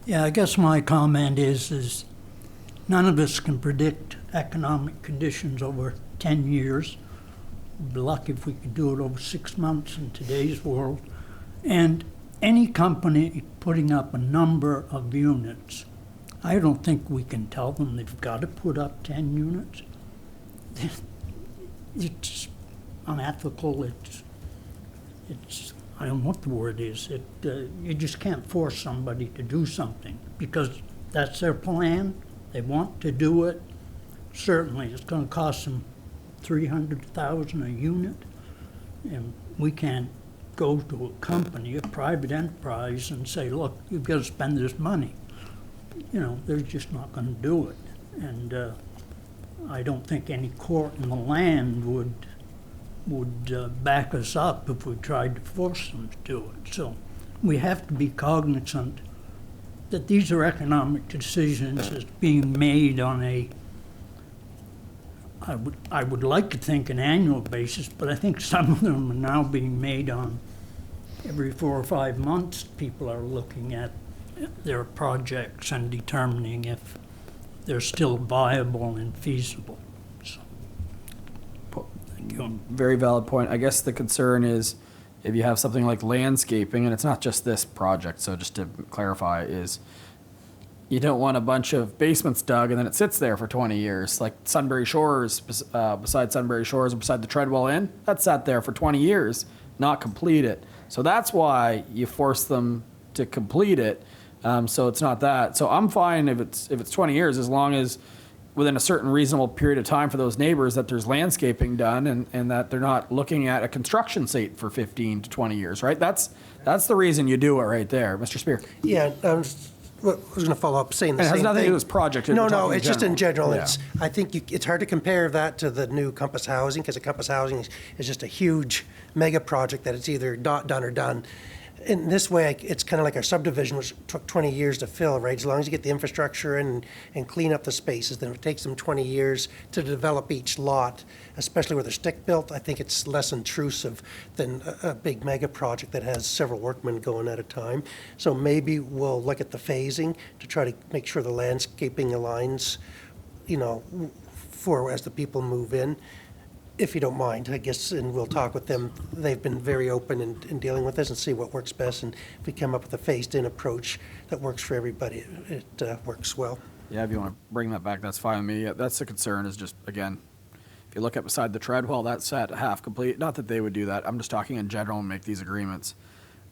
Yeah, I guess my comment is none of us can predict economic conditions over 10 years. We'd be lucky if we could do it over 6 months in today's world. And any company putting up a number of units, I don't think we can tell them they've got to put up 10 units. It's unethical. It's I don't know what the word is. You just can't force somebody to do something because that's their plan. They want to do it. Certainly, it's going to cost them $300,000 a unit, and we can't go to a company, a private enterprise, and say, look, you've got to spend this money. You know, they're just not going to do it. And I don't think any court in the land would back us up if we tried to force them to do it. So we have to be cognizant that these are economic decisions that's being made on I would like to think an annual basis, but I think some of them are now being made on every 4 or 5 months. People are looking at their projects and determining if they're still viable and feasible. So, thank you. Very valid point. I guess the concern is if you have something like landscaping, and it's not just this project, so just to clarify, is you don't want a bunch of basements dug and then it sits there for 20 years. Like Sunbury Shores, beside Sunbury Shores or beside the Treadwell Inn, that sat there for 20 years, not completed. So that's why you force them to complete it. So it's not that. So I'm fine if it's 20 years, as long as within a certain reasonable period of time for those neighbors that there's landscaping done and that they're not looking at a construction site for 15 to 20 years, right? That's the reason you do it right there. Mr. Spear. Yeah, I was going to follow up saying the same thing. It has nothing to do with this project. No, it's just in general. Yeah. I think it's hard to compare that to the new Compass Housing, because the Compass Housing is just a huge mega project that it's either not done or done. In this way, it's kind of like our subdivision, which took 20 years to fill, right? As long as you get the infrastructure in and clean up the spaces, then it takes them 20 years to develop each lot, especially where they're stick-built. I think it's less intrusive than a big mega project that has several workmen going at a time. So maybe we'll look at the phasing to try to make sure the landscaping aligns, you know, for as the people move in. If you don't mind, I guess, and we'll talk with them. They've been very open in dealing with this and see what works best. And if we come up with a phased-in approach that works for everybody, it works well. Yeah, if you want to bring that back, that's fine with me. That's the concern is just, again, if you look at beside the Treadwell, that's at half complete. Not that they would do that. I'm just talking in general and make these agreements.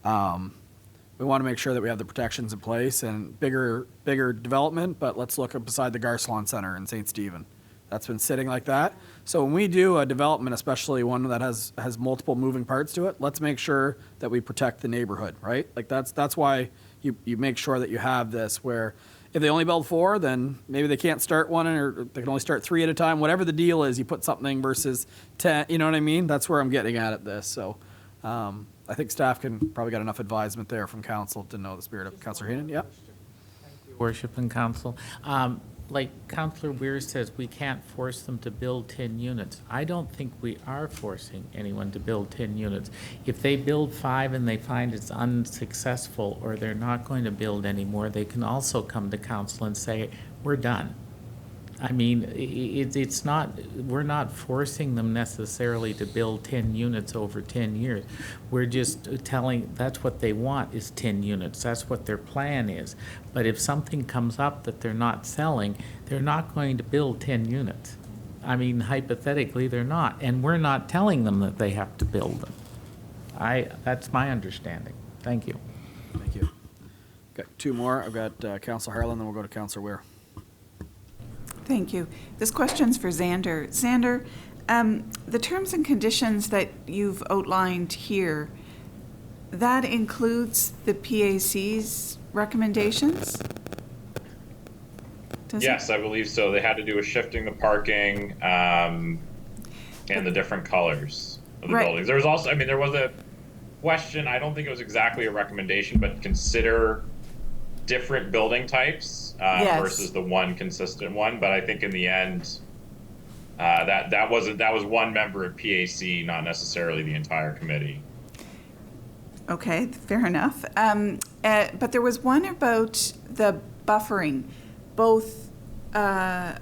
We want to make sure that we have the protections in place and bigger development, but let's look at beside the Garcelon Center in St. Stephen. that's been sitting like that. So when we do a development, especially one that has multiple moving parts to it, let's make sure that we protect the neighborhood, right? Like that's why you make sure that you have this where if they only build 4, then maybe they can't start one or they can only start 3 at a time. Whatever the deal is, you put something versus 10, you know what I mean? That's where I'm getting at this. So I think staff can probably get enough advisement there from council to know the spirit of Councillor Heenan. Yeah. Worship and council. Like Councillor Weir says, we can't force them to build 10 units. I don't think we are forcing anyone to build 10 units. If they build 5 and they find it's unsuccessful or they're not going to build anymore, they can also come to council and say, we're done. I mean, it's not, we're not forcing them necessarily to build 10 units over 10 years. We're just telling, that's what they want is 10 units. That's what their plan is. But if something comes up that they're not selling, they're not going to build 10 units. I mean, hypothetically, they're not. And we're not telling them that they have to build them. That's my understanding. Thank you. Thank you. Got 2 more. I've got Councillor Harlan, then we'll go to Councillor Weir. Thank you. This question's for Xander. Xander, the terms and conditions that you've outlined here, that includes the PAC's recommendations? Yes, I believe so. They had to do with shifting the parking and the different colors of the buildings. There was also, I mean, there was a question, I don't think it was exactly a recommendation, but consider different building types versus the one consistent one. But I think in the end, that was one member of PAC, not necessarily the entire committee. Okay, fair enough. But there was one about the buffering. Both, I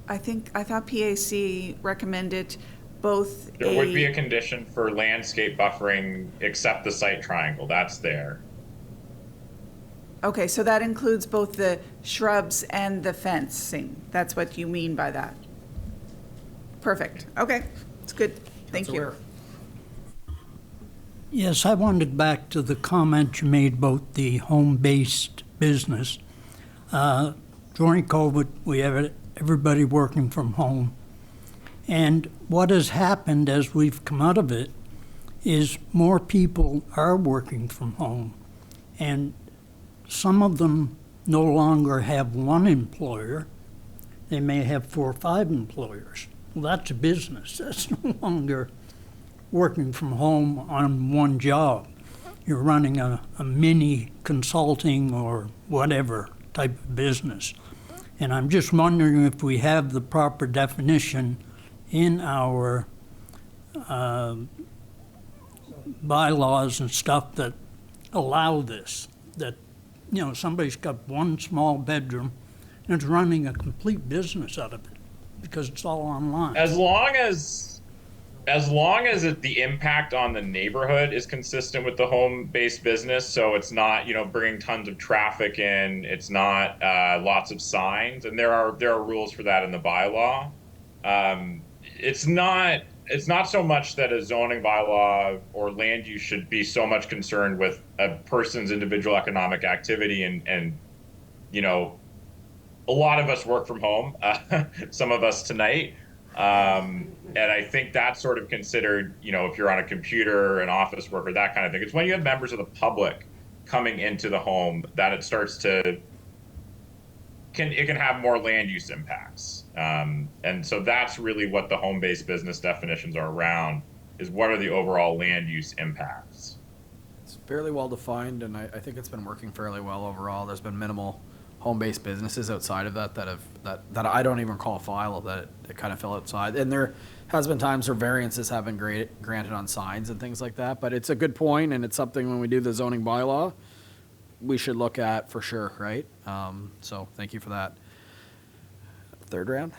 thought PAC recommended both. There would be a condition for landscape buffering, except the site triangle. That's there. Okay, so that includes both the shrubs and the fencing. That's what you mean by that. Perfect. Okay, it's good. Thank you. Yes, I wanted back to the comment you made about the home-based business. During COVID, we have everybody working from home. And what has happened as we've come out of it is more people are working from home. And some of them no longer have one employer. They may have 4 or 5 employers. Well, that's a business. That's no longer working from home on one job. You're running a mini consulting or whatever type of business. And I'm just wondering if we have the proper definition in our bylaws and stuff that allow this, that you know, somebody's got one small bedroom and it's running a complete business out of it because it's all online. As long as the impact on the neighborhood is consistent with the home-based business, so it's not, you know, bringing tons of traffic in, it's not lots of signs, and there are rules for that in the bylaw. It's not so much that a zoning bylaw or land use should be so much concerned with a person's individual economic activity and you know, a lot of us work from home, some of us tonight. And I think that's sort of considered, you know, if you're on a computer, an office worker, that kind of thing. It's when you have members of the public coming into the home that it starts to, it can have more land use impacts. And so that's really what the home-based business definitions are around, is what are the overall land use impacts? It's fairly well defined, and I think it's been working fairly well overall. There's been minimal home-based businesses outside of that I don't even recall a file that it kind of fell outside. And there has been times where variances have been granted on signs and things like that. But it's a good point, and it's something when we do the zoning bylaw, we should look at for sure, right? So thank you for that. Third round?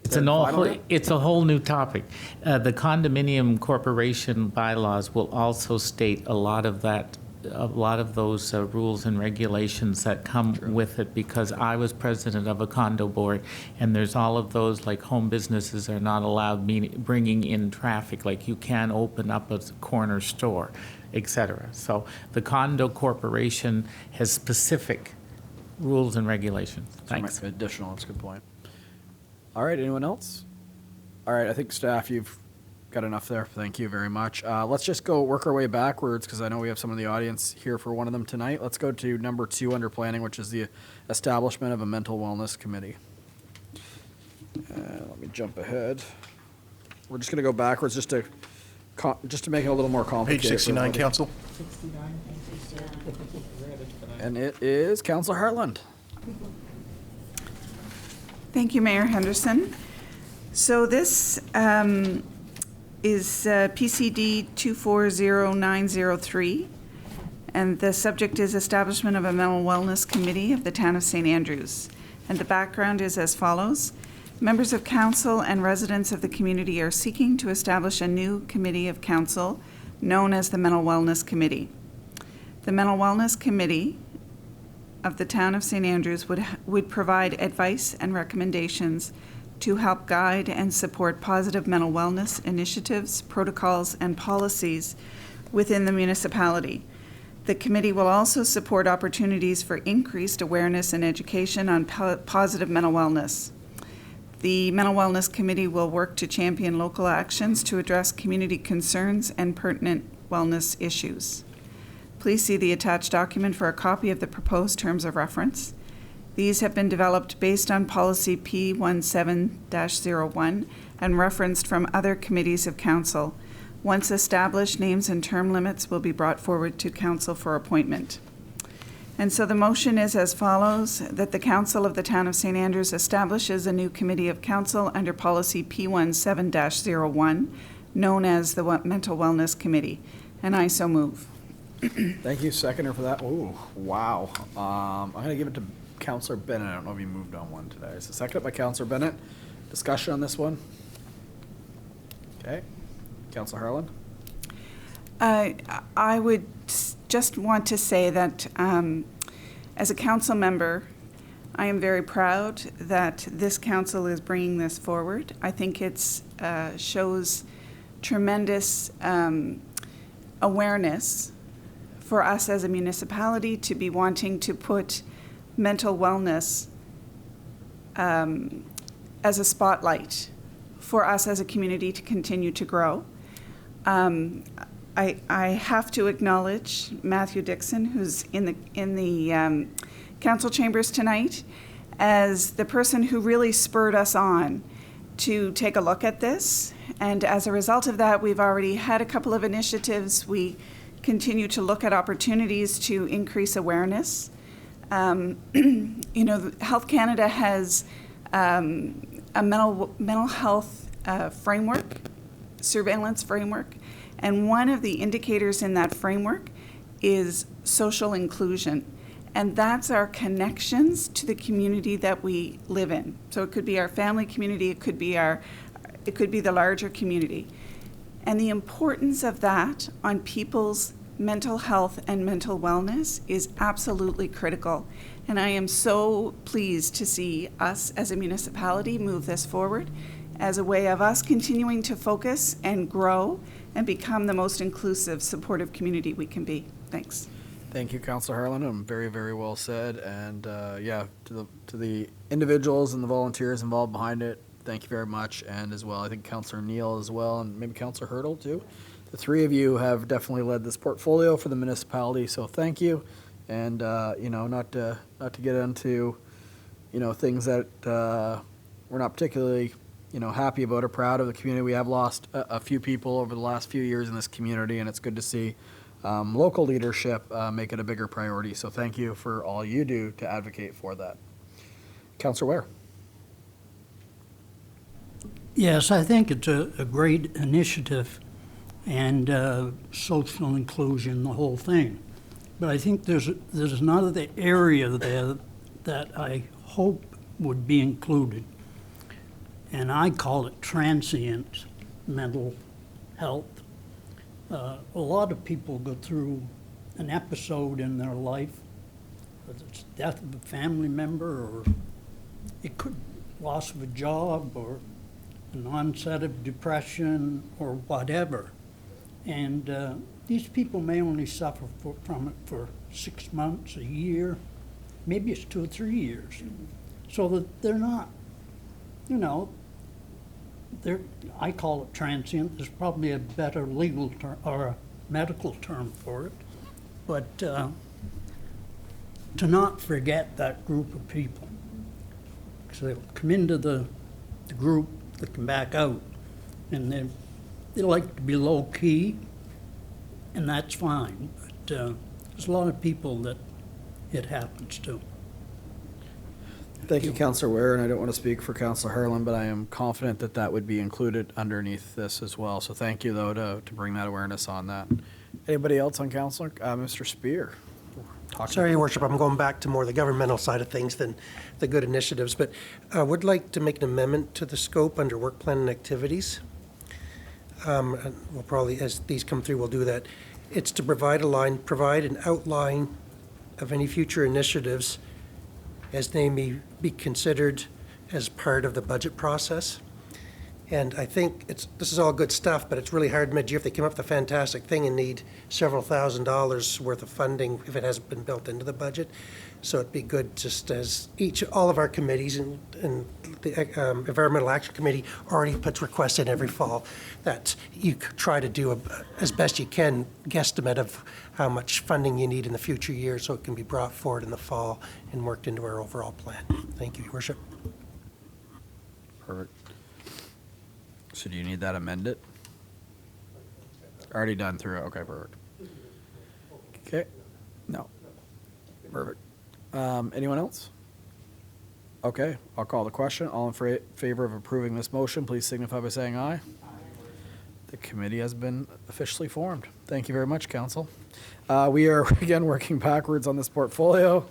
It's a whole new topic. The condominium corporation bylaws will also state a lot of those rules and regulations that come with it, because I was president of a condo board, and there's all of those, like home businesses are not allowed bringing in traffic, like you can't open up a corner store, etc. So the condo corporation has specific rules and regulations. Thanks. Additional, that's a good point. All right, anyone else? All right, I think staff, you've got enough there. Thank you very much. Let's just go work our way backwards because I know we have some in the audience here for one of them tonight. Let's go to number 2 under planning, which is the establishment of a mental wellness committee. Let me jump ahead. We're just going to go backwards just to make it a little more complicated. Page 69, Council. And it is Councillor Hartland. Thank you, Mayor Henderson. So this is PCD 240903, and the subject is establishment of a mental wellness committee of the town of St. Andrews. And the background is as follows. Members of council and residents of the community are seeking to establish a new committee of council known as the Mental Wellness Committee. The Mental Wellness Committee of the town of St. Andrews would provide advice and recommendations to help guide and support positive mental wellness initiatives, protocols, and policies within the municipality. The committee will also support opportunities for increased awareness and education on positive mental wellness. The Mental Wellness Committee will work to champion local actions to address community concerns and pertinent wellness issues. Please see the attached document for a copy of the proposed terms of reference. These have been developed based on policy P17-01 and referenced from other committees of council. Once established, names and term limits will be brought forward to council for appointment. And so the motion is as follows, that the council of the town of St. Andrews establishes a new committee of council under policy P17-01, known as the Mental Wellness Committee. And I so move. Thank you, seconder, for that. Ooh, wow. I'm going to give it to Councillor Bennett. I don't know if he moved on one today. So seconded by Councillor Bennett. Discussion on this one? Okay. Councillor Harlan? I would just want to say that as a council member, I am very proud that this council is bringing this forward. I think it shows tremendous awareness for us as a municipality to be wanting to put mental wellness as a spotlight for us as a community to continue to grow. I have to acknowledge Matthew Dixon, who's in the council chambers tonight, as the person who really spurred us on to take a look at this. And as a result of that, we've already had a couple of initiatives. We continue to look at opportunities to increase awareness. Health Canada has a mental health framework, surveillance framework, and one of the indicators in that framework is social inclusion. And that's our connections to the community that we live in. So it could be our family community, it could be the larger community. And the importance of that on people's mental health and mental wellness is absolutely critical. And I am so pleased to see us as a municipality move this forward as a way of us continuing to focus and grow and become the most inclusive, supportive community we can be. Thanks. Thank you, Councillor Harlan. Very, very well said. And yeah, to the individuals and the volunteers involved behind it, thank you very much. And as well, I think Councillor Neal as well, and maybe Councillor Hurdle too. The three of you have definitely led this portfolio for the municipality, so thank you. And not to get into things that we're not particularly happy about or proud of the community. We have lost a few people over the last few years in this community, and it's good to see local leadership make it a bigger priority. So thank you for all you do to advocate for that. Councillor Ware. Yes, I think it's a great initiative and social inclusion, the whole thing. But I think there's another area there that I hope would be included. And I call it transient mental health. A lot of people go through an episode in their life, whether it's death of a family member, or it could loss of a job, or an onset of depression, or whatever. And these people may only suffer from it for 6 months, a year, maybe it's 2 or 3 years. So that they're not you know, there, I call it transient. There's probably a better legal term or a medical term for it. But to not forget that group of people. Because they'll come into the group, they come back out, and they like to be low key, and that's fine. But there's a lot of people that it happens to. Thank you, Councillor Ware, and I don't want to speak for Councillor Harlan, but I am confident that that would be included underneath this as well. So thank you, though, to bring that awareness on that. Anybody else on Councillor? Mr. Spear. Sorry, Your Worship, I'm going back to more the governmental side of things than the good initiatives, but I would like to make an amendment to the scope under work plan and activities. And we'll probably, as these come through, we'll do that. It's to provide an outline of any future initiatives as they may be considered as part of the budget process. And I think this is all good stuff, but it's really hard mid-year if they come up with a fantastic thing and need several $1,000s worth of funding if it hasn't been built into the budget. So it'd be good just as all of our committees and the Environmental Action Committee already puts requests in every fall, that you try to do as best you can guesstimate of how much funding you need in the future years so it can be brought forward in the fall and worked into our overall plan. Thank you, Your Worship. Perfect. So do you need that amended? Already done through, okay, perfect. Okay, no. Perfect. Anyone else? Okay, I'll call the question. All in favor of approving this motion, please signify by saying aye. The committee has been officially formed. Thank you very much, Council. We are again working backwards on this portfolio.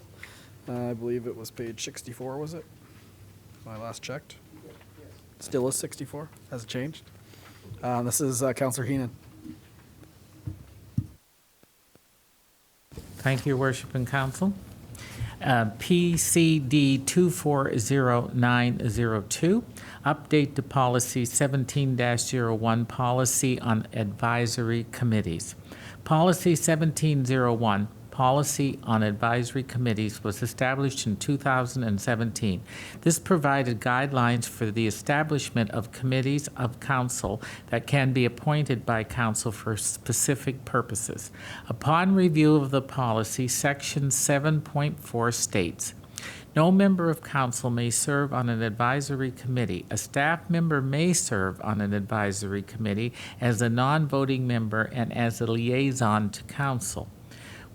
I believe it was page 64, was it? My last checked. Still is 64, hasn't changed. This is Councillor Heenan. Thank you, Your Worship and Council. PCD 240902, update to policy 17-01, policy on advisory committees. Policy 1701, policy on advisory committees, was established in 2017. This provided guidelines for the establishment of committees of council that can be appointed by council for specific purposes. Upon review of the policy, section 7.4 states, no member of council may serve on an advisory committee. A staff member may serve on an advisory committee as a non-voting member and as a liaison to council.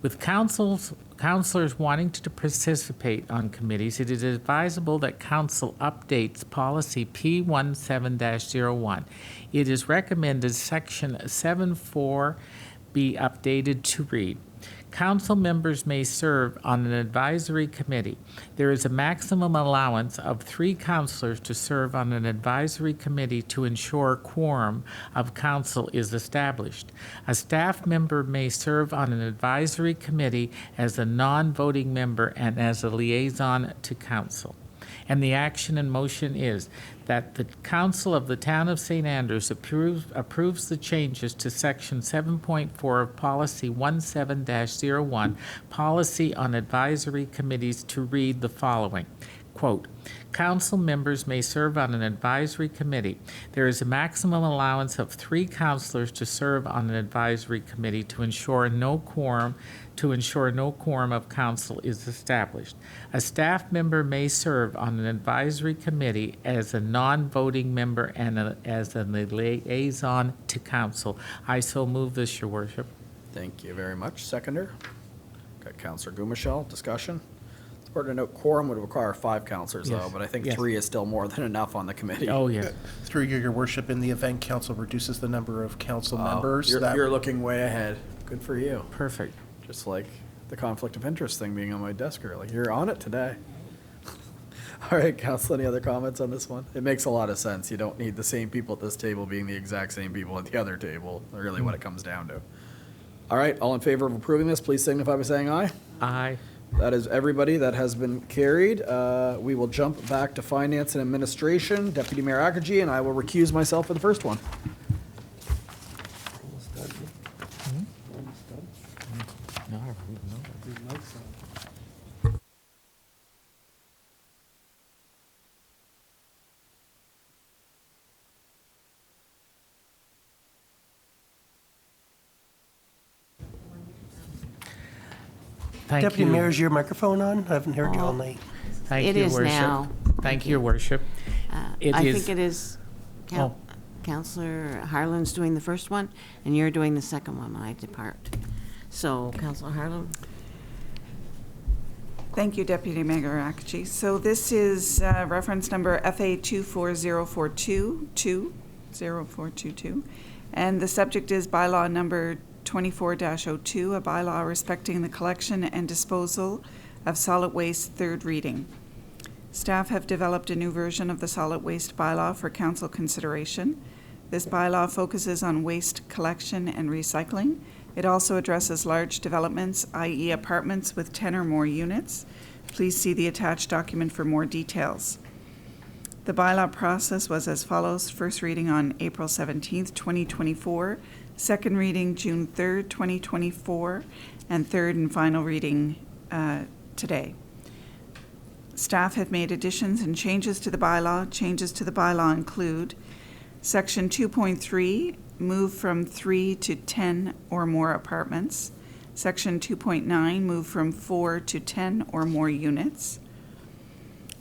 With councilors wanting to participate on committees, it is advisable that council updates policy P17-01. It is recommended section 7.4 be updated to read, council members may serve on an advisory committee. There is a maximum allowance of 3 councilors to serve on an advisory committee to ensure quorum of council is established. A staff member may serve on an advisory committee as a non-voting member and as a liaison to council. And the action and motion is that the Council of the Town of St. Andrews approves the changes to Section 7.4 of Policy 17-01, Policy on Advisory Committees, to read the following. Quote, council members may serve on an advisory committee. There is a maximum allowance of 3 councilors to serve on an advisory committee to ensure no quorum of council is established. A staff member may serve on an advisory committee as a non-voting member and as a liaison to council. I so move this, Your Worship. Thank you very much. Seconder. Got Councillor Gumashall. Discussion. It's important to note quorum would require 5 councilors, Yes. though, but I think Yes. 3 is still more than enough on the committee. Oh, yeah. Through your worship, in the event council reduces the number of council members. You're looking way ahead. Good for you. Perfect. Just like the conflict of interest thing being on my desk earlier. You're on it today. All right, Council, any other comments on this one? It makes a lot of sense. You don't need the same people at this table being the exact same people at the other table, really what it comes down to. All right, all in favor of approving this, please signify by saying aye. Aye. That is everybody. That has been carried. We will jump back to Finance and Administration. Deputy Mayor Akaji, and I will recuse myself for the first one. Thank Deputy you. Mayor, is your microphone on? I haven't heard you all night. Thank It you, is Worship. now. Thank you, Worship. I think it is. Oh. Councillor Harlan's doing the first one, and you're doing the second one when I depart. So, Councillor Harlan. Thank you, Deputy Mayor Akachi. So this is reference number FA 240422, and the subject is bylaw number 24-02, a bylaw respecting the collection and disposal of solid waste, third reading. Staff have developed a new version of the solid waste bylaw for council consideration. This bylaw focuses on waste collection and recycling. It also addresses large developments, i.e. apartments with 10 or more units. Please see the attached document for more details. The bylaw process was as follows. First reading on April 17th, 2024. Second reading June 3rd, 2024. And third and final reading today. Staff have made additions and changes to the bylaw. Changes to the bylaw include Section 2.3, move from 3 to 10 or more apartments. Section 2.9, move from 4 to 10 or more units.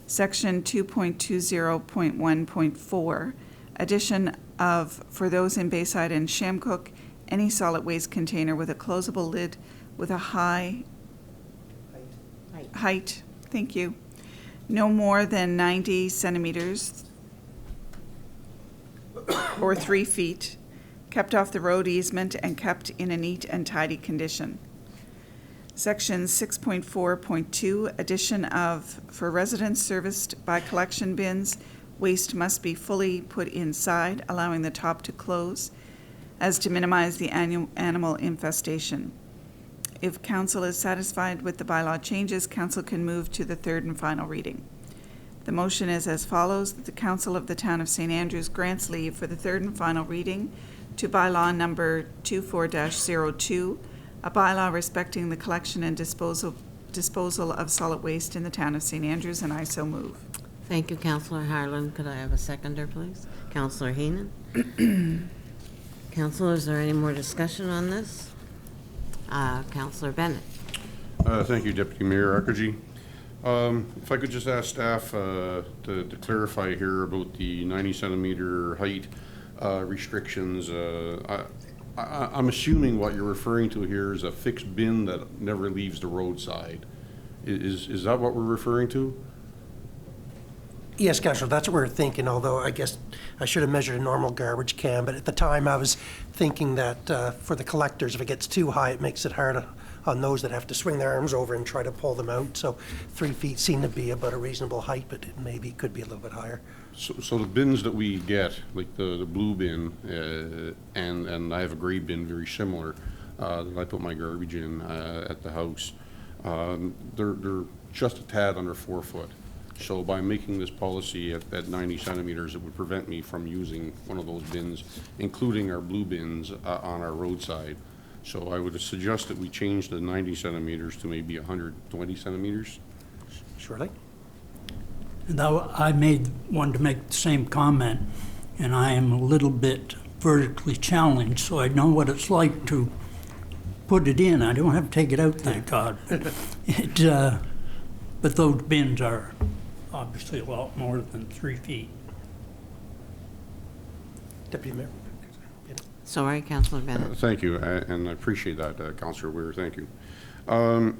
Section 2.20.1.4, addition of, for those in Bayside and Shamcook, any solid waste container with a closable lid with a height, thank you, no more than 90 centimeters or 3 feet, kept off the road easement and kept in a neat and tidy condition. Section 6.4.2, addition of, for residents serviced by collection bins, waste must be fully put inside, allowing the top to close, as to minimize the animal infestation. If council is satisfied with the bylaw changes, council can move to the third and final reading. The motion is as follows, that the Council of the Town of St. Andrews grants leave for the third and final reading to bylaw number 24-02, a bylaw respecting the collection and disposal of solid waste in the Town of St. Andrews, and I so move. Thank you, Councillor Harlan. Could I have a seconder, please? Councillor Heenan. Councillor, is there any more discussion on this? Councillor Bennett. Thank you, Deputy Mayor Akaji. If I could just ask staff to clarify here about the 90 centimeter height restrictions. I'm assuming what you're referring to here is a fixed bin that never leaves the roadside. Is that what we're referring to? Yes, Councillor, that's what we were thinking, although I guess I should have measured a normal garbage can, but at the time I was thinking that for the collectors, if it gets too high, it makes it hard on those that have to swing their arms over and try to pull them out. So 3 feet seemed to be about a reasonable height, but it maybe could be a little bit higher. So the bins that we get, like the blue bin, and I have a gray bin very similar that I put my garbage in at the house, they're just a tad under 4 foot. So by making this policy at 90 centimeters, it would prevent me from using one of those bins, including our blue bins on our roadside. So I would suggest that we change the 90 centimeters to maybe 120 centimeters. Surely. And I wanted to make the same comment, and I am a little bit vertically challenged, so I know what it's like to put it in. I don't have to take it out, thank God. But those bins are obviously a lot more than 3 feet. Deputy Mayor. Sorry, Councillor Bennett. Thank you, and I appreciate that, Councillor Weir. Thank you.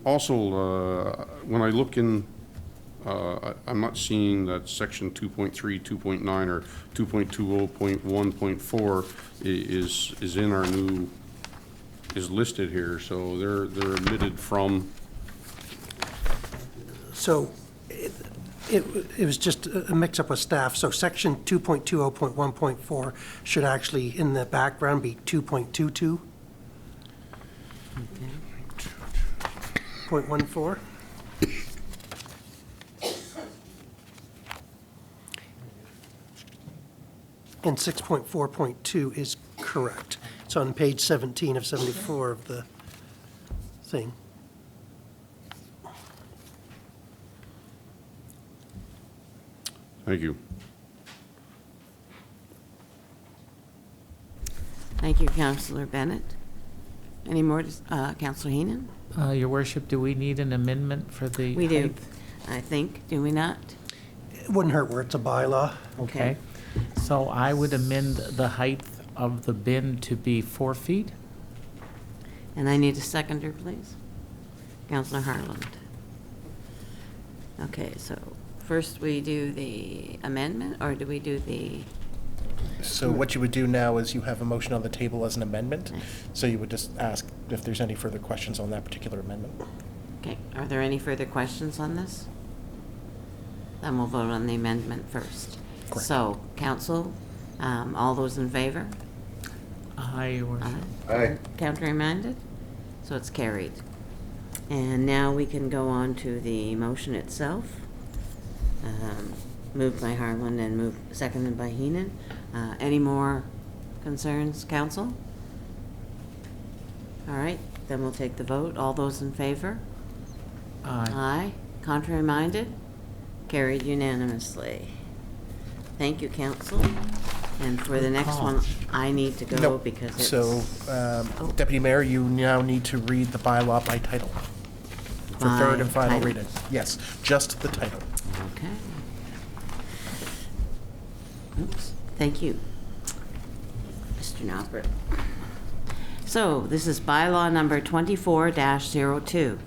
Also, when I look in, I'm not seeing that section 2.3, 2.9, or 2.20.1.4 is in our new, is listed here. So they're omitted from. So it was just a mix-up with staff. So section 2.20.1.4 should actually, in the background, be 2.22. Okay. 0.14. And 6.4.2 is correct. It's on page 17 of 74 of the thing. Thank you. Thank you, Councillor Bennett. Any more, Councillor Heenan? Your worship, do we need an amendment for the We do, height? I think, do we not? It wouldn't hurt where it's a bylaw. Okay. So I would amend the height of the bin to be 4 feet. And I need a seconder, please. Councillor Harland. Okay, so first we do the amendment, or do we do the? So what you would do now is you have a motion on the table as an amendment. So you would just ask if there's any further questions on that particular amendment. Okay, are there any further questions on this? Then we'll vote on the amendment first. Correct. So, council, all those in favor? Aye, your worship. Aye. Counter-amended? So it's carried. And now we can go on to the motion itself. Moved by Harlan and seconded by Heenan. Any more concerns, council? All right, then we'll take the vote. All those in favor? Aye. Aye. Contrary-minded? Carried unanimously. Thank you, council. And for the next one, I need to go No. because it's... So, Deputy Mayor, you now need to read the bylaw by title for By third and final title. reading. Yes, just the title. Okay. Oops, thank you, Mr. Norbert. So, this is bylaw number 24-02,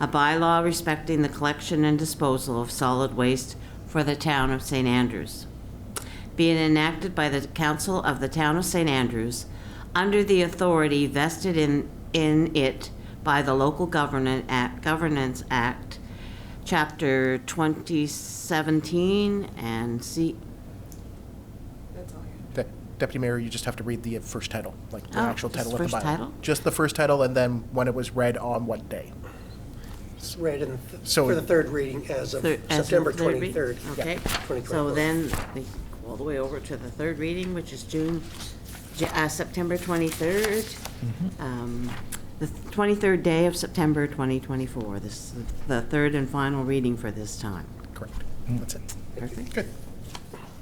a bylaw respecting the collection and disposal of solid waste for the town of St. Andrews. Being enacted by the Council of the Town of St. Andrews under the authority vested in it by the Local Governance Act, Chapter 2017 and C. Deputy Mayor, you just have to read the first title, like the Oh, actual just title of the first bylaw. title? Just the first title, and then when it was read on what day. It's read in So- for the third reading as of As of September third reading? 23rd. Okay, Yeah, 2024. so then we go all the way over to the third reading, which is September 23rd. The 23rd day of September 2024. This is the third and final reading for this time. Correct. That's it. Perfect. Good.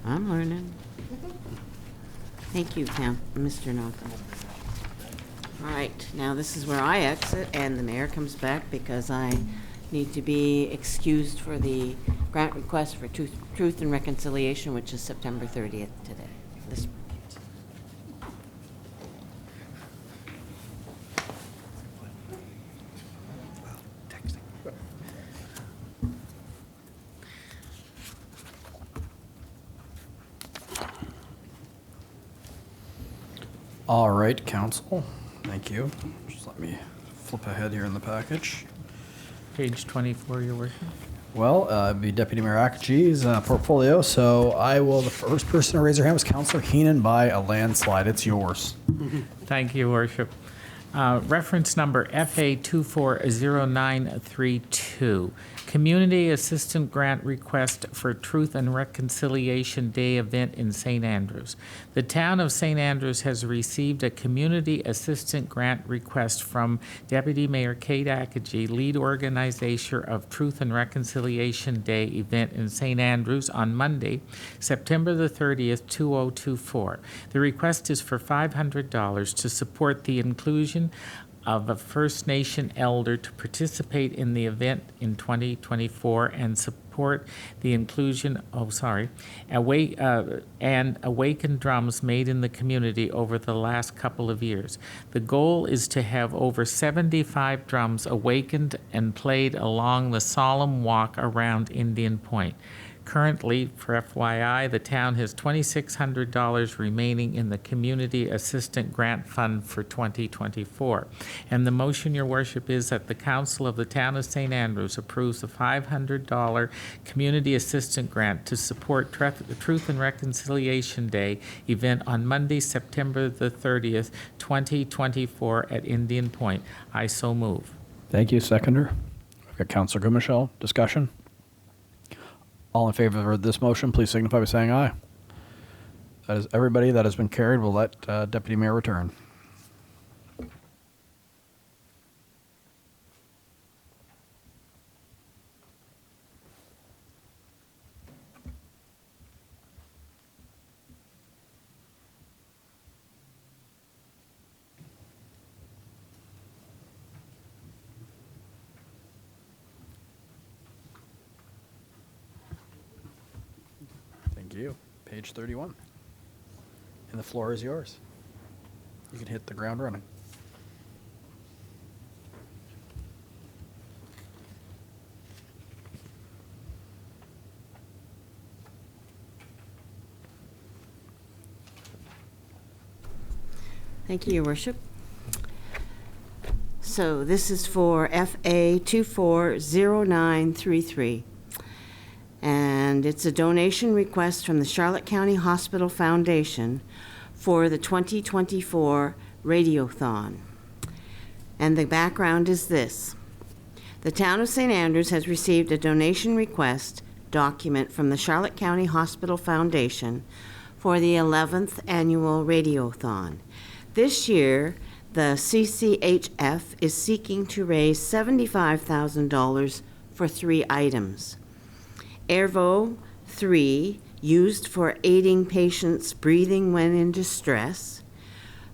I'm learning. Thank you, Mr. Norton. All right, now this is where I exit and the mayor comes back because I need to be excused for the grant request for Truth and Reconciliation, which is September 30th today. This All right, council. Thank you. Just let me flip ahead here in the package. Page 24, your worship. Well, it'd be Deputy Mayor Akaji's portfolio. So the first person to raise their hand was Councillor Heenan by a landslide. It's yours. Thank you, worship. Reference number FA 240932, Community Assistant Grant Request for Truth and Reconciliation Day event in St. Andrews. The town of St. Andrews has received a Community Assistant Grant request from Deputy Mayor Kate Akaji, lead organizer of Truth and Reconciliation Day event in St. Andrews on Monday, September the 30th, 2024. The request is for $500 to support the inclusion of a First Nation elder to participate in the event in 2024 and support the inclusion, and awaken drums made in the community over the last couple of years. The goal is to have over 75 drums awakened and played along the solemn walk around Indian Point. Currently, for FYI, the town has $2,600 remaining in the Community Assistant Grant Fund for 2024. And the motion, your worship, is that the Council of the Town of St. Andrews approves the $500 Community Assistant Grant to support Truth and Reconciliation Day event on Monday, September the 30th, 2024 at Indian Point. I so move. Thank you, seconder. I've got Councillor Goodmichelle. Discussion? All in favor of this motion, please signify by saying aye. That is everybody. That has been carried. We'll let Deputy Mayor return. you. Page 31. And the floor is yours. You can hit the ground running. Thank you, Your Worship. So this is for FA 240933. And it's a donation request from the Charlotte County Hospital Foundation for the 2024 Radiothon. And the background is this. The town of St. Andrews has received a donation request document from the Charlotte County Hospital Foundation for the 11th annual Radiothon. This year, the CCHF is seeking to raise $75,000 for 3 items. Airvo 3, used for aiding patients breathing when in distress.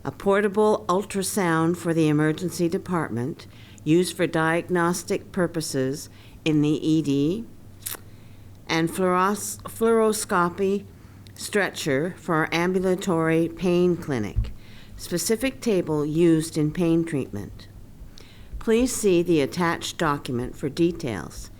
A portable ultrasound for the emergency department, used for diagnostic purposes in the ED. And fluoroscopy stretcher for ambulatory pain clinic. Specific table used in pain treatment. Please see the attached document for details.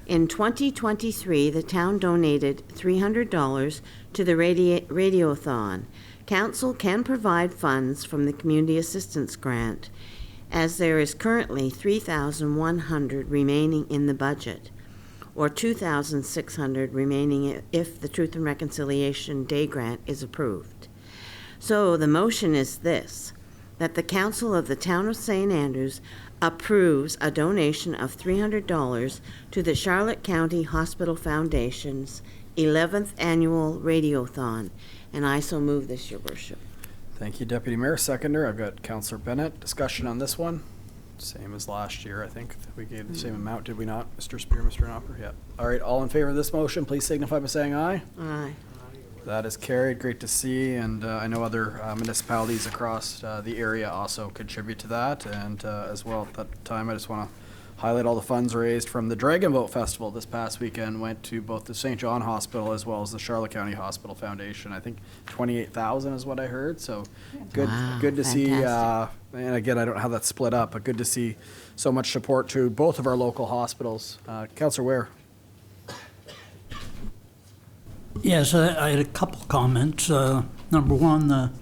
In 2023, the town donated $300 to the Radiothon. Council can provide funds from the Community Assistance Grant, as there is currently $3,100 remaining in the budget, or $2,600 remaining if the Truth and Reconciliation Day Grant is approved. So the motion is this, that the Council of the Town of St. Andrews approves a donation of $300 to the Charlotte County Hospital Foundation's 11th Annual Radiothon. And I so move this, Your Worship. Thank you, Deputy Mayor. Seconder, I've got Councillor Bennett. Discussion on this one. Same as last year, I think. We gave the same amount, did we not, Mr. Spear, Mr. Knopper? Yeah. All right, all in favor of this motion, please signify by saying aye. Aye. That is carried. Great to see, and I know other municipalities across the area also contribute to that. And as well, at that time, I just want to highlight all the funds raised from the Dragon Boat Festival this past weekend went to both the St. John Hospital as well as the Charlotte County Hospital Foundation. I think 28,000 is what I heard. So good, Wow, good to see. fantastic. And again, I don't know how that's split up, but good to see so much support to both of our local hospitals. Councillor Ware. Yes, I had a couple comments. Number one,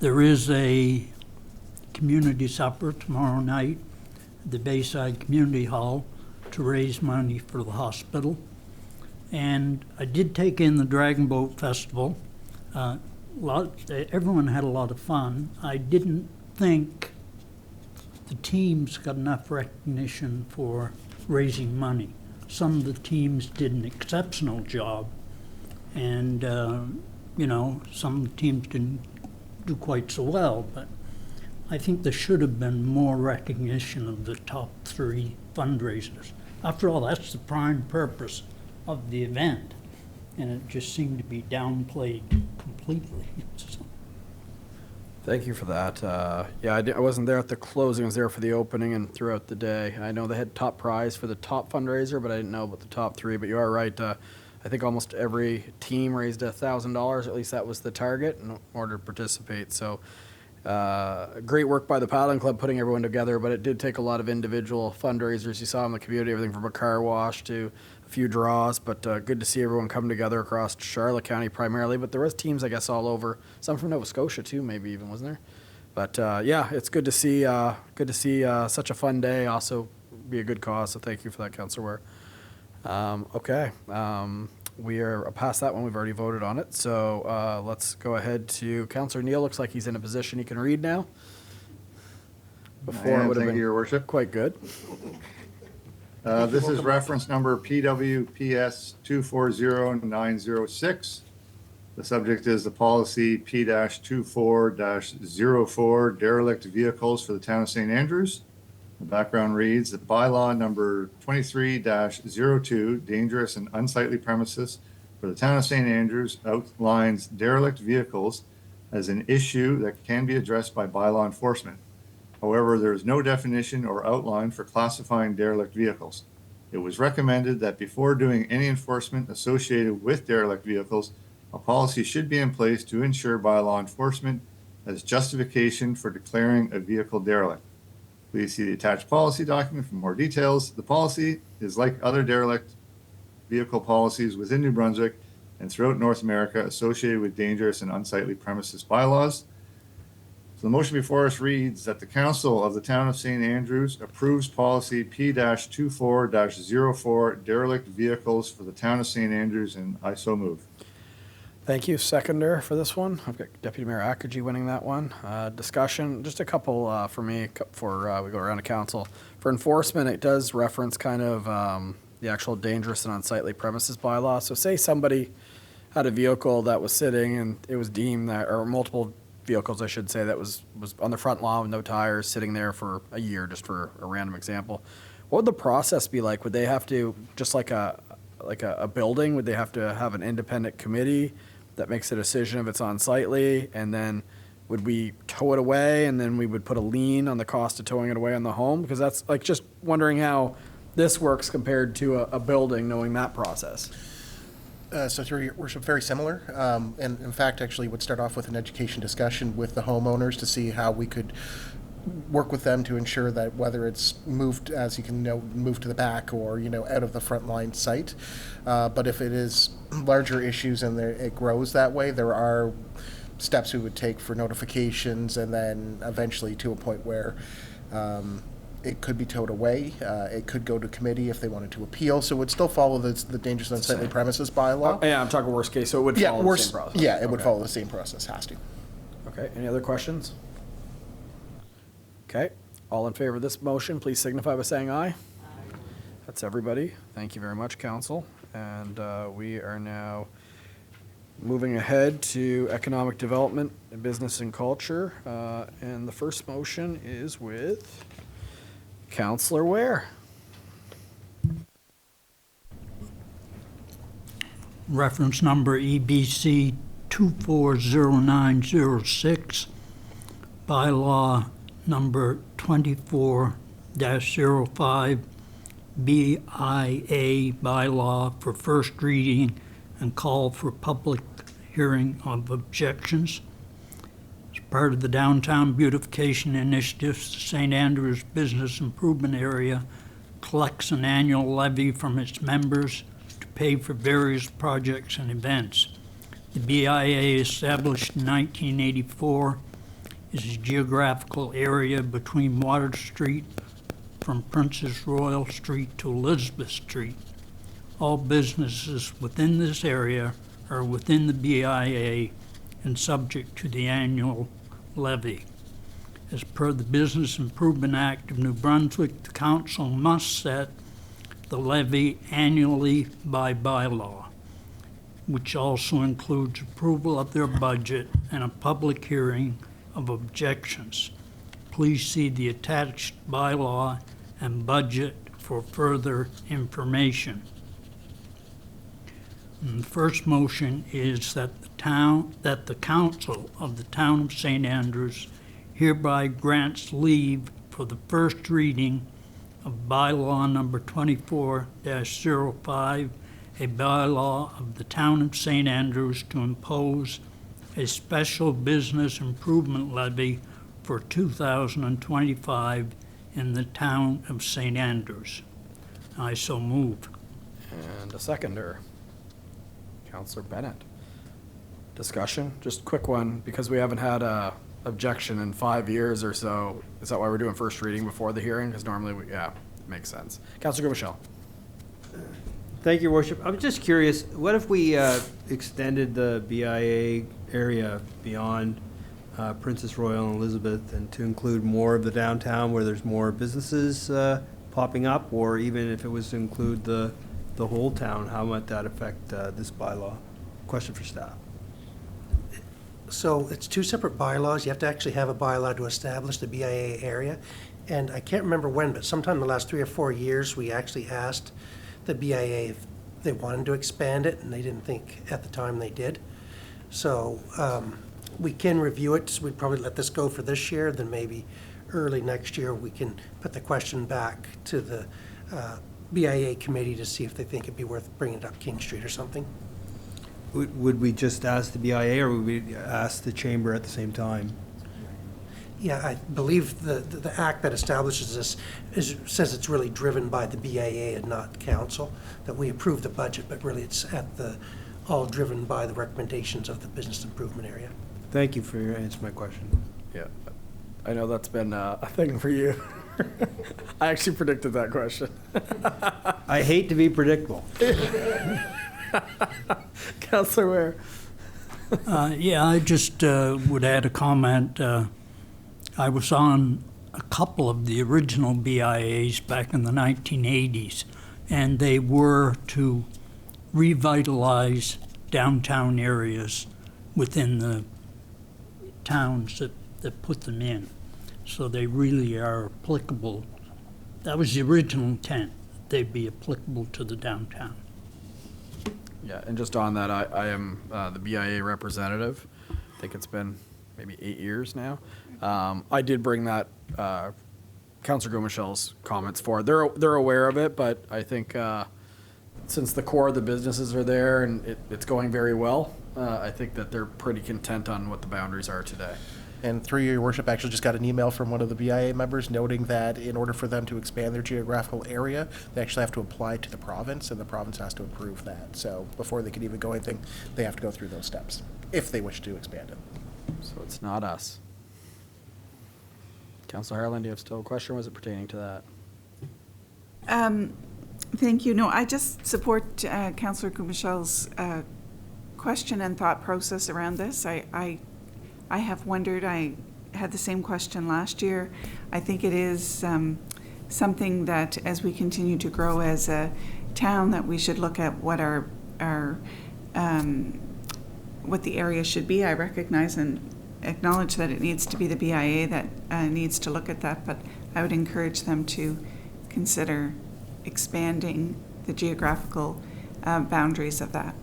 there is a community supper tomorrow night at the Bayside Community Hall to raise money for the hospital. And I did take in the Dragon Boat Festival. Everyone had a lot of fun. I didn't think the teams got enough recognition for raising money. Some of the teams did an exceptional job. And, some teams didn't do quite so well, but I think there should have been more recognition of the top 3 fundraisers. After all, that's the prime purpose of the event, and it just seemed to be downplayed completely. Thank you for that. I wasn't there at the closing. I was there for the opening and throughout the day. I know they had top prize for the top fundraiser, but I didn't know about the top 3. But you are right. I think almost every team raised $1,000. At least that was the target in order to participate. So great work by the Paddling Club putting everyone together, but it did take a lot of individual fundraisers. You saw in the community, everything from a car wash to a few draws, but good to see everyone come together across Charlotte County primarily, but there was teams, I guess, all over, some from Nova Scotia too, maybe even, wasn't there? But it's good to see such a fun day, also be a good cause, so thank you for that, Councillor Ware. We are past that one. We've already voted on it. So let's go ahead to Councillor Neal. Looks like he's in a position he can read now. Before it would have been Your Worship. quite good. This is reference number PWPS 240906. The subject is the policy P-24-04, derelict vehicles for the town of St. Andrews. The background reads that bylaw number 23-02, dangerous and unsightly premises for the town of St. Andrews, outlines derelict vehicles as an issue that can be addressed by bylaw enforcement. However, there is no definition or outline for classifying derelict vehicles. It was recommended that before doing any enforcement associated with derelict vehicles, A policy should be in place to ensure bylaw enforcement as justification for declaring a vehicle derelict. Please see the attached policy document for more details. The policy is like other derelict vehicle policies within New Brunswick and throughout North America associated with dangerous and unsightly premises bylaws. So the motion before us reads that the Council of the Town of St. Andrews approves policy P-24-04 derelict vehicles for the Town of St. Andrews, and I so move. Thank you. Seconder for this one. I've got Deputy Mayor Akaji winning that one. Discussion, just a couple for me before we go around to council. For enforcement, it does reference kind of the actual dangerous and unsightly premises bylaw. So say somebody had a vehicle that was sitting and it was deemed that, or multiple vehicles, I should say, that was on the front lawn with no tires, sitting there for a year, just for a random example. What would the process be like? Would they have to, just like a building, would they have to have an independent committee that makes a decision if it's unsightly, and then would we tow it away, and then we would put a lien on the cost of towing it away on the home? Because that's like just wondering how this works compared to a building, knowing that process. So through your worship, very similar, and in fact actually would start off with an education discussion with the homeowners to see how we could work with them to ensure that whether it's moved, as you can know, moved to the back or out of the front line site, but if it is larger issues and it grows that way, there are steps we would take for notifications, and then eventually to a point where it could be towed away. It could go to committee if they wanted to appeal. So it would still follow the dangerous and unsightly premises bylaw. Yeah, I'm talking worst case, so it would follow the same process. Yeah, it would follow the same process, has to. Okay, any other questions? Okay, all in favor of this motion, please signify by saying aye. Aye. That's everybody. Thank you very much, council. And we are now moving ahead to economic development, business and culture. And the first motion is with Councillor Ware. Reference number EBC 240906, bylaw number 24-05, BIA bylaw for first reading and call for public hearing of objections. As part of the Downtown Beautification Initiative, the St. Andrews Business Improvement Area collects an annual levy from its members to pay for various projects and events. The BIA, established in 1984, is a geographical area between Water Street from Princess Royal Street to Elizabeth Street. All businesses within this area are within the BIA and subject to the annual levy. As per the Business Improvement Act of New Brunswick, the council must set the levy annually by bylaw, which also includes approval of their budget and a public hearing of objections. Please see the attached bylaw and budget for further information. And the first motion is that the council of the Town of St. Andrews hereby grants leave for the first reading of bylaw number 24-05, a bylaw of the Town of St. Andrews to impose a special business improvement levy for 2025 in the Town of St. Andrews. I so move. And a seconder. Councillor Bennett. Discussion, just a quick one, because we haven't had a objection in 5 years or so. Is that why we're doing first reading before the hearing? Because normally it makes sense. Councillor Michelle. Thank you, Worship. I'm just curious, what if we extended the BIA area beyond Princess Royal and Elizabeth, and to include more of the downtown where there's more businesses popping up, or even if it was to include the whole town? How might that affect this bylaw? Question for staff. So it's two separate bylaws. You have to actually have a bylaw to establish the BIA area. And I can't remember when, but sometime in the last 3 or 4 years, we actually asked the BIA if they wanted to expand it, and they didn't think at the time they did. So we can review it. So we'd probably let this go for this year, then maybe early next year we can put the question back to the BIA committee to see if they think it'd be worth bringing it up King Street or something. would we just ask the BIA or would we ask the chamber at the same time? Yeah, I believe the act that establishes this says it's really driven by the BIA and not council, that we approve the budget, but really it's all driven by the recommendations of the business improvement area. Thank you for your answer my question. Yeah, I know that's been a thing for you. I actually predicted that question. I hate to be predictable. Councillor Ware. Yeah, I just would add a comment. I was on a couple of the original BIAs back in the 1980s, and they were to revitalize downtown areas within the towns that put them in. So they really are applicable. That was the original intent. They'd be applicable to the downtown. Yeah, and just on that, I am the BIA representative. I think it's been maybe 8 years now. I did bring that Councillor Gomichel's comments forward. They're aware of it, but I think since the core of the businesses are there and it's going very well, I think that they're pretty content on what the boundaries are today. And through your worship, actually just got an email from one of the BIA members noting that in order for them to expand their geographical area, they actually have to apply to the province, and the province has to approve that. So before they can even go anything, they have to go through those steps if they wish to expand it. So it's not us. Councillor Harlan, do you have still a question? Or was it pertaining to that? Thank you. No, I just support Councillor Gomichel's question and thought process around this. I have wondered, I had the same question last year. I think it is something that as we continue to grow as a town, that we should look at what what the area should be. I recognize and acknowledge that it needs to be the BIA that needs to look at that, but I would encourage them to consider expanding the geographical boundaries of that.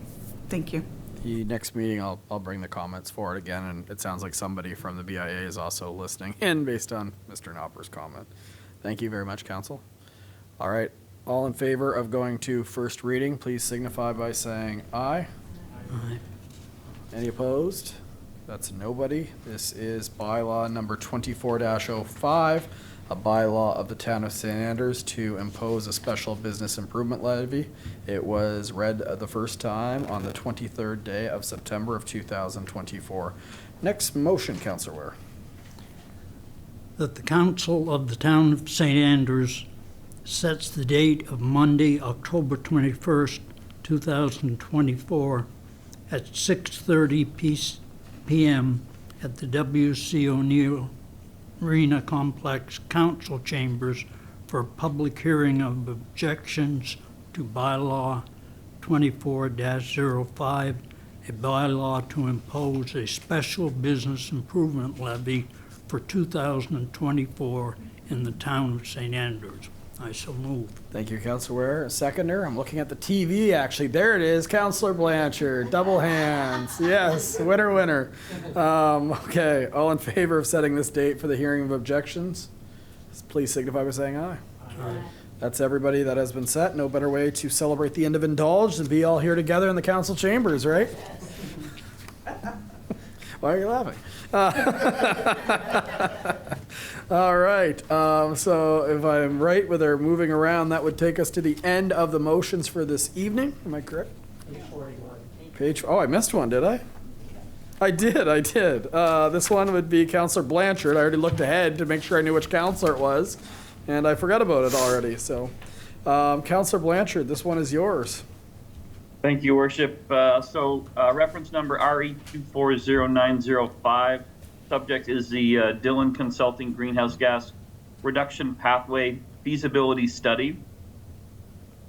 Thank you. The next meeting, I'll bring the comments forward again, and it sounds like somebody from the BIA is also listening in based on Mr. Knopper's comment. Thank you very much, Council. All right, all in favor of going to first reading, please signify by saying aye. Aye. Any opposed? That's nobody. This is bylaw number 24-05, a bylaw of the town of St. Andrews to impose a special business improvement levy. It was read the first time on the 23rd day of September of 2024. Next motion, Councillor Ware. That the council of the town of St. Andrews sets the date of Monday, October 21st, 2024 at 6:30 p.m. at the W.C. O'Neill Arena Complex Council Chambers for a public hearing of objections to bylaw 24-05, a bylaw to impose a special business improvement levy for 2024 in the town of St. Andrews. I so move. Thank you, Councillor Ware. A seconder. I'm looking at the TV, actually. There it is, Councillor Blanchard. Double hands. Yes, winner, winner. Okay, all in favor of setting this date for the hearing of objections? Please signify by saying aye. Aye. That's everybody that has been set. No better way to celebrate the end of Indulge than be all here together in the council chambers, right? Yes. Why are you laughing? All right, so if I'm right with our moving around, that would take us to the end of the motions for this evening. Am I correct? Page, oh, I missed one, did I? I did. This one would be Councillor Blanchard. I already looked ahead to make sure I knew which councillor it was, and I forgot about it already. So, Councillor Blanchard, this one is yours. Thank you, Worship. Reference number RE240905. Subject is the Dillon Consulting Greenhouse Gas Reduction Pathway Feasibility Study.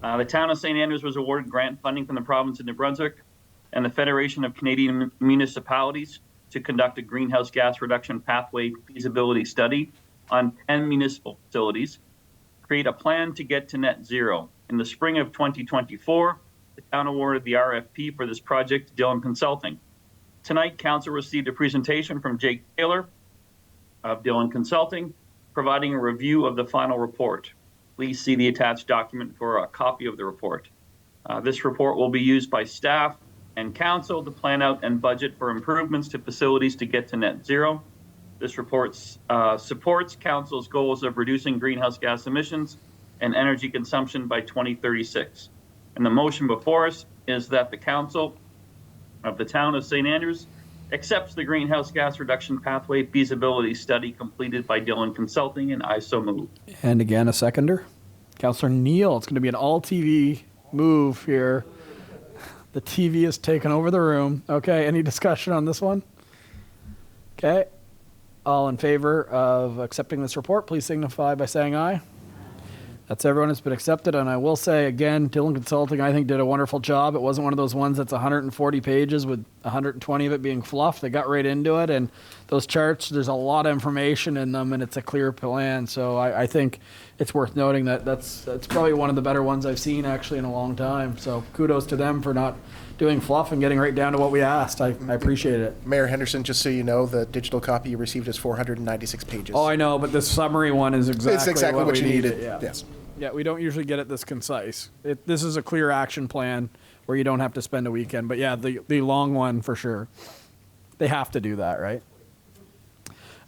The town of St. Andrews was awarded grant funding from the province of New Brunswick and the Federation of Canadian Municipalities to conduct a greenhouse gas reduction pathway feasibility study on 10 municipal facilities, create a plan to get to net zero. In the spring of 2024, the town awarded the RFP for this project to Dillon Consulting. Tonight, Council received a presentation from Jake Taylor of Dillon Consulting, providing a review of the final report. Please see the attached document for a copy of the report. This report will be used by staff and council to plan out and budget for improvements to facilities to get to net zero. This report supports council's goals of reducing greenhouse gas emissions and energy consumption by 2036. And the motion before us is that the council of the town of St. Andrews accepts the greenhouse gas reduction pathway feasibility study completed by Dillon Consulting, and I so move. And again, a seconder. Councillor Neal, it's going to be an all TV move here. The TV has taken over the room. Okay, any discussion on this one? Okay. All in favor of accepting this report, please signify by saying aye. That's everyone has been accepted. And I will say again, Dillon Consulting, I think, did a wonderful job. It wasn't one of those ones that's 140 pages with 120 of it being fluff. They got right into it. And those charts, there's a lot of information in them and it's a clear plan. So I think it's worth noting that that's probably one of the better ones I've seen actually in a long time. So kudos to them for not doing fluff and getting right down to what we asked. I appreciate it. Mayor Henderson, just so you know, the digital copy you received is 496 pages. Oh, I know, but the summary one is exactly, it's exactly what you needed. Yeah. Yes. Yeah, we don't usually get it this concise. This is a clear action plan where you don't have to spend a weekend. But yeah, the long one for sure. They have to do that, right?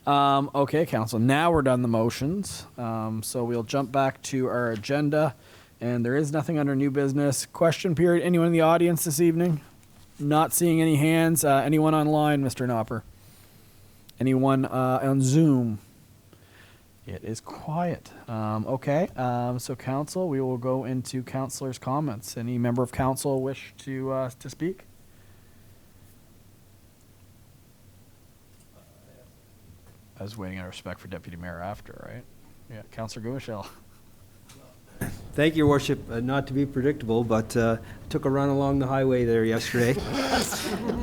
Okay, council. Now we're done the motions. So we'll jump back to our agenda. And there is nothing under new business. Question period. Anyone in the audience this evening? Not seeing any hands. Anyone online, Mr. Knopper? Anyone on Zoom? It is quiet. Okay, so council, we will go into councilors' comments. Any member of council wish to speak? I was waiting out of respect for Deputy Mayor after, right? Yeah, Councillor Gumichel. Thank you, Your Worship. Not to be predictable, but took a run along the highway there yesterday.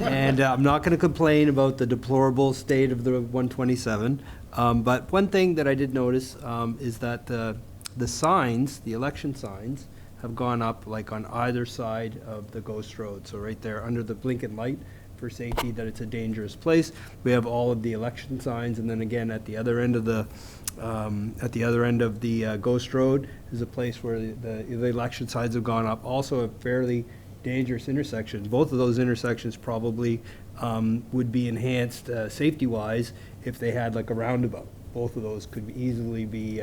And I'm not going to complain about the deplorable state of the 127. But one thing that I did notice is that the signs, the election signs, have gone up like on either side of the Ghost Road. So right there under the blinking light for safety, that it's a dangerous place. We have all of the election signs, and then again at the other end of the Ghost Road is a place where the election signs have gone up. Also a fairly dangerous intersection. Both of those intersections probably would be enhanced safety-wise if they had like a roundabout. Both of those could easily be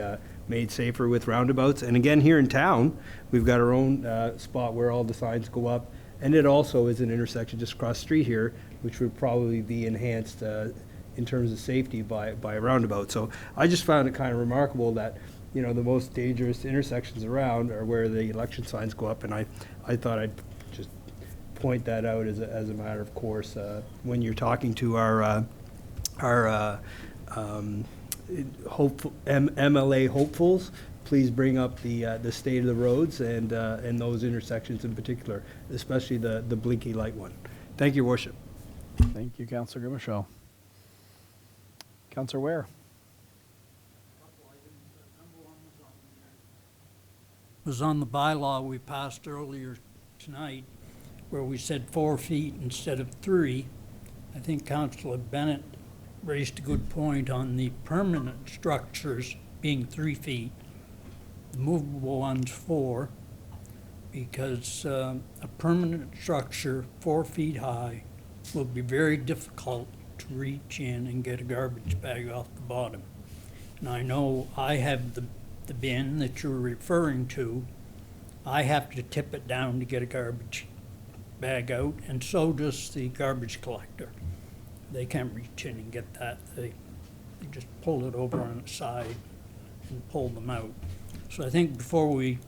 made safer with roundabouts. And again, here in town, we've got our own spot where all the signs go up. And it also is an intersection just across the street here, which would probably be enhanced in terms of safety by a roundabout. So I just found it kind of remarkable that, you know, the most dangerous intersections around are where the election signs go up. And I thought I'd just point that out as a matter of course when you're talking to our hopeful, MLA hopefuls. Please bring up the state of the roads and those intersections in particular, especially the blinky light one. Thank you, Your Worship. Thank you, Councillor Gumichel. Councillor Ware. Was on the bylaw we passed earlier tonight where we said 4 feet instead of 3. I think Councillor Bennett raised a good point on the permanent structures being 3 feet. The movable one's 4, because a permanent structure 4 feet high will be very difficult to reach in and get a garbage bag off the bottom. And I know I have the bin that you're referring to. I have to tip it down to get a garbage bag out, and so does the garbage collector. They can't reach in and get that. They just pull it over on the side and pull them out. So I think before we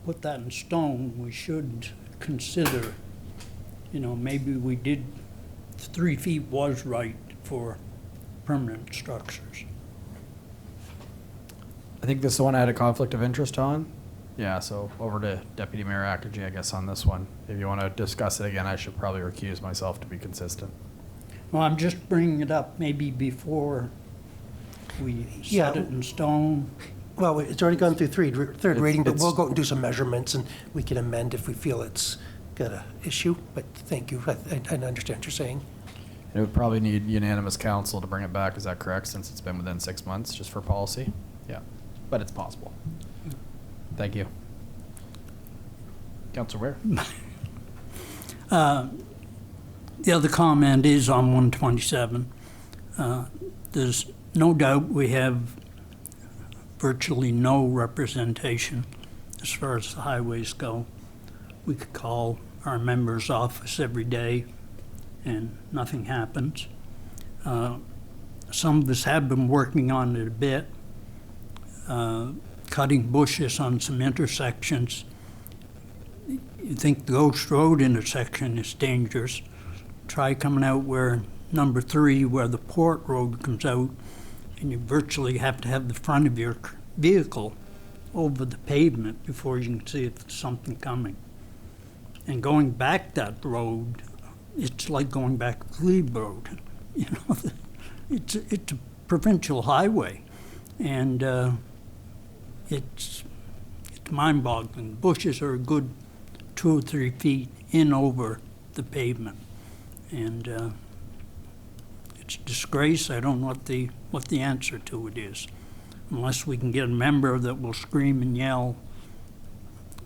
put that in stone, we should consider, you know, maybe 3 feet was right for permanent structures. I think this is the one I had a conflict of interest on. Yeah, so over to Deputy Mayor Ackergy, I guess, on this one. If you want to discuss it again, I should probably recuse myself to be consistent. Well, I'm just bringing it up maybe before we set it in stone. Well, it's already gone through third reading, but we'll go and do some measurements, and we can amend if we feel it's got an issue. But thank you. I understand what you're saying. It would probably need unanimous council to bring it back. Is that correct, since it's been within 6 months, just for policy? Yeah, but it's possible. Thank you. Councillor Ware. The other comment is on 127. There's no doubt we have virtually no representation as far as the highways go. We could call our member's office every day and nothing happens. Some of us have been working on it a bit, cutting bushes on some intersections. You think the Ghost Road intersection is dangerous. Try coming out where number 3, where the Port Road comes out, and you virtually have to have the front of your vehicle over the pavement before you can see if there's something coming. And going back that road, it's like going back Glebe Road. You know, it's a provincial highway, and it's mind-boggling. Bushes are a good 2 or 3 feet in over the pavement, and it's a disgrace. I don't know what the answer to it is, unless we can get a member that will scream and yell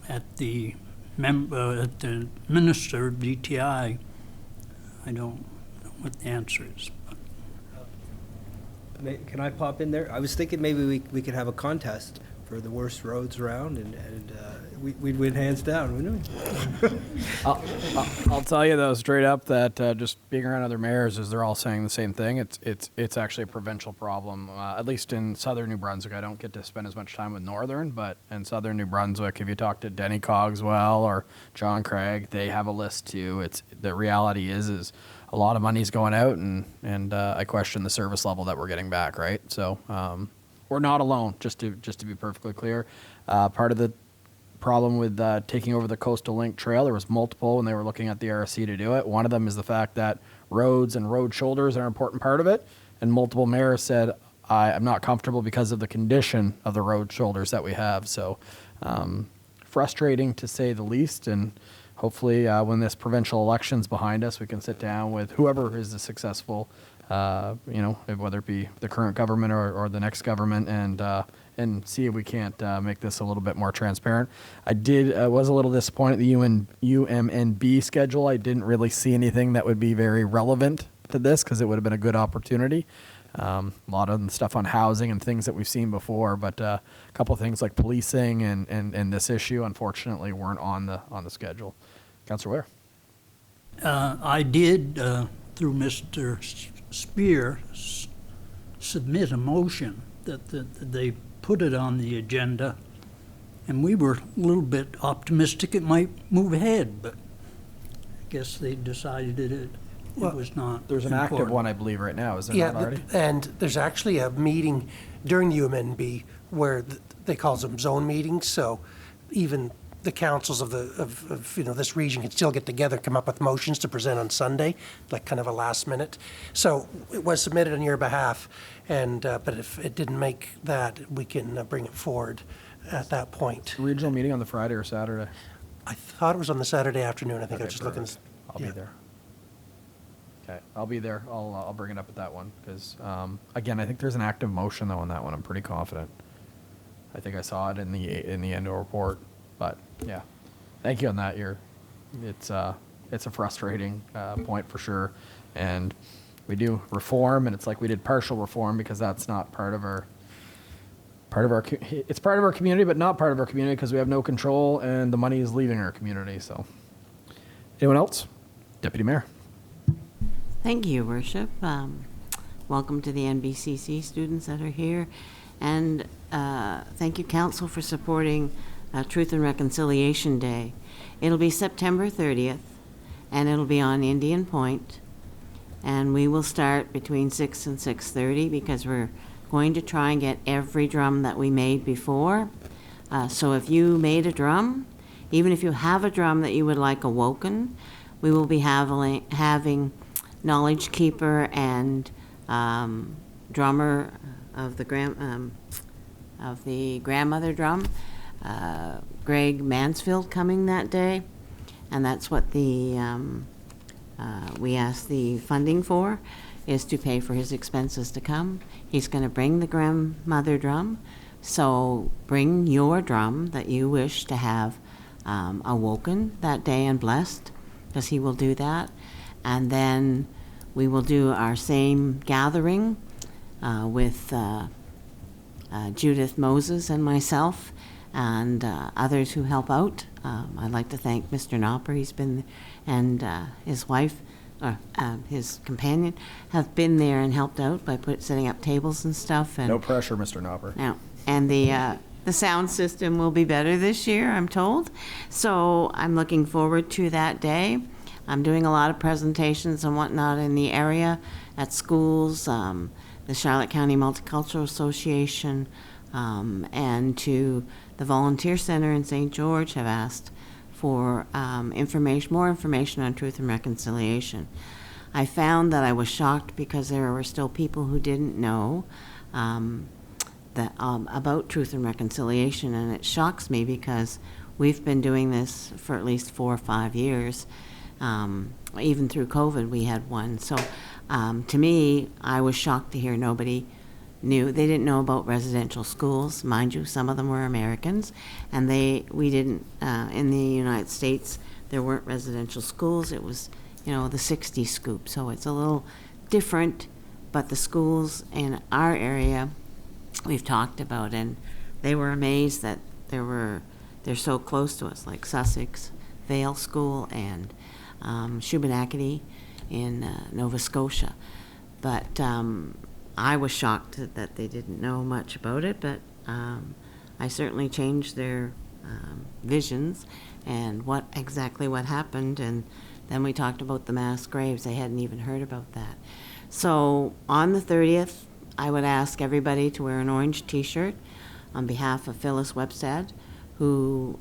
at the minister of DTI. I don't know what the answer is. Can I pop in there? I was thinking maybe we could have a contest for the worst roads around, and we'd win hands down, wouldn't we? I'll tell you though, straight up, that just being around other mayors is they're all saying the same thing. It's actually a provincial problem. At least in southern New Brunswick, I don't get to spend as much time with northern, but in southern New Brunswick, if you talk to Denny Cogswell or John Craig, they have a list too. The reality is a lot of money's going out, and I question the service level that we're getting back. Right, so. We're not alone, just to be perfectly clear. Part of the problem with taking over the Coastal Link Trail, there was multiple when they were looking at the RSC to do it. One of them is the fact that roads and road shoulders are an important part of it, and multiple mayors said, I'm not comfortable because of the condition of the road shoulders that we have. So frustrating to say the least, and hopefully when this provincial election's behind us, we can sit down with whoever is the successful whether it be the current government or the next government, and see if we can't make this a little bit more transparent. I was a little disappointed the UMNB schedule. I didn't really see anything that would be very relevant to this, because it would have been a good opportunity. A lot of the stuff on housing and things that we've seen before, but a couple of things like policing and this issue, unfortunately, weren't on the schedule. Councillor Ware. I did, through Mr. Spear, submit a motion that they put it on the agenda, and we were a little bit optimistic it might move ahead, but I guess they decided it was not. There's an important. active one, I believe, right now. Is there not already? And there's actually a meeting during the UMNB where they call them zone meetings, so even the councils of this region can still get together, come up with motions to present on Sunday, like kind of a last minute. So it was submitted on your behalf, and but if it didn't make that, we can bring it forward at that point. Regional meeting on the Friday or Saturday? I thought it was on the Saturday afternoon. I think I was just looking. I'll be there. Okay, I'll be there. I'll bring it up at that one, because again, I think there's an active motion though on that one. I'm pretty confident. I think I saw it in the annual report. But yeah, thank you on that. It's a frustrating point for sure, and we do reform, and it's like we did partial reform because that's not part of our it's part of our community, but not part of our community because we have no control and the money is leaving our community. So, anyone else? Deputy Mayor. Thank you, Worship. Welcome to the NBCC students that are here, and thank you, Council, for supporting Truth and Reconciliation Day. It'll be September 30th, and it'll be on Indian Point, and we will start between 6 and 6:30 because we're going to try and get every drum that we made before. So if you made a drum, even if you have a drum that you would like awoken, we will be having Knowledge Keeper and drummer of the grandmother drum, Greg Mansfield, coming that day, and that's what we asked the funding for, is to pay for his expenses to come. He's going to bring the grandmother drum, so bring your drum that you wish to have awoken that day and blessed, because he will do that. And then we will do our same gathering with Judith Moses and myself and others who help out. I'd like to thank Mr. Knopper. He's been, and his wife, or his companion, have been there and helped out by setting up tables and stuff. And No pressure, Mr. Knopper. now, and the sound system will be better this year, I'm told. So I'm looking forward to that day. I'm doing a lot of presentations and whatnot in the area at schools, the Charlotte County Multicultural Association, and to the Volunteer Center in St. George have asked for more information on truth and reconciliation. I found that I was shocked because there were still people who didn't know about truth and reconciliation, and it shocks me because we've been doing this for at least 4 or 5 years. Even through COVID, we had one. So to me, I was shocked to hear nobody knew. They didn't know about residential schools. Mind you, some of them were Americans, and we didn't, in the United States, there weren't residential schools. It was, the 60s scoop. So it's a little different, but the schools in our area we've talked about, and they were amazed that they're so close to us, like Sussex, Vale School, and Shubenacadie in Nova Scotia. But I was shocked that they didn't know much about it, but I certainly changed their visions and exactly what happened. And then we talked about the mass graves. They hadn't even heard about that. So on the 30th, I would ask everybody to wear an orange T-shirt on behalf of Phyllis Webstad, who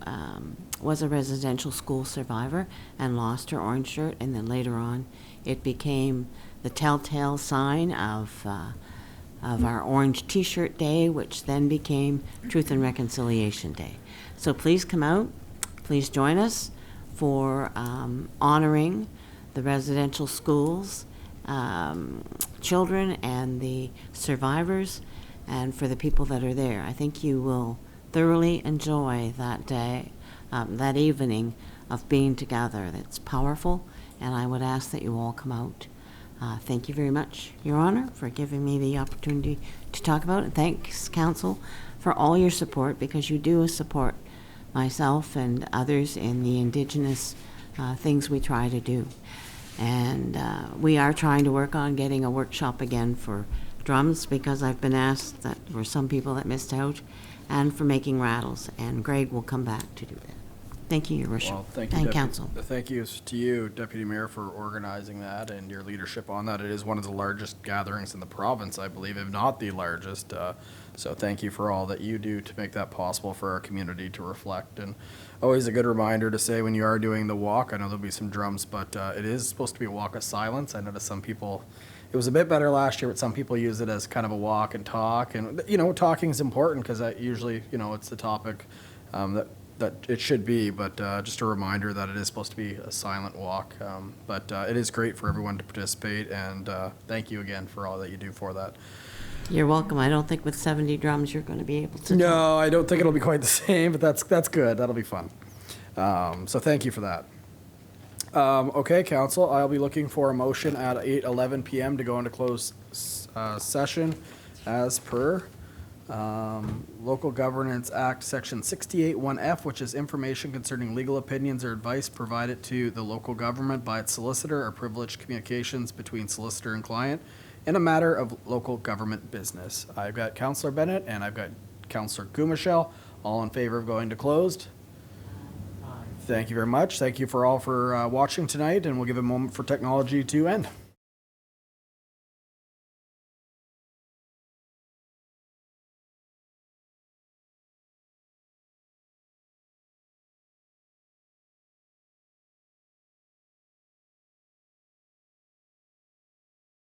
was a residential school survivor and lost her orange shirt, and then later on it became the telltale sign of our Orange T-shirt Day, which then became Truth and Reconciliation Day. So please come out, please join us for honoring the residential schools, children and the survivors, and for the people that are there. I think you will thoroughly enjoy that day, that evening of being together. That's powerful, and I would ask that you all come out. Thank you very much, Your Honor, for giving me the opportunity to talk about it. Thanks, Council, for all your support, because you do support myself and others in the Indigenous things we try to do. And we are trying to work on getting a workshop again for drums, because I've been asked that there were some people that missed out, and for making rattles, and Greg will come back to do that. Thank you, Your Worship. Well, thank you, and Council. Thank you to you, Deputy Mayor, for organizing that and your leadership on that. It is one of the largest gatherings in the province, I believe, if not the largest. So thank you for all that you do to make that possible for our community to reflect. And always a good reminder to say when you are doing the walk, I know there'll be some drums, but it is supposed to be a walk of silence. I noticed some people, it was a bit better last year, but some people use it as kind of a walk and talk. And, talking is important because usually, it's the topic that it should be, but just a reminder that it is supposed to be a silent walk. But it is great for everyone to participate, and thank you again for all that you do for that. You're welcome. I don't think with 70 drums you're going to be able to. No, I don't think it'll be quite the same, but that's good. That'll be fun. So thank you for that. Okay, Council, I'll be looking for a motion at 8:11 p.m. to go into closed session as per Local Governance Act, Section 68(1)F, which is information concerning legal opinions or advice provided to the local government by its solicitor or privileged communications between solicitor and client in a matter of local government business. I've got Councillor Bennett and I've got Councillor Gumashel, all in favor of going to closed. Thank you very much. Thank you for all for watching tonight, and we'll give a moment for technology to end.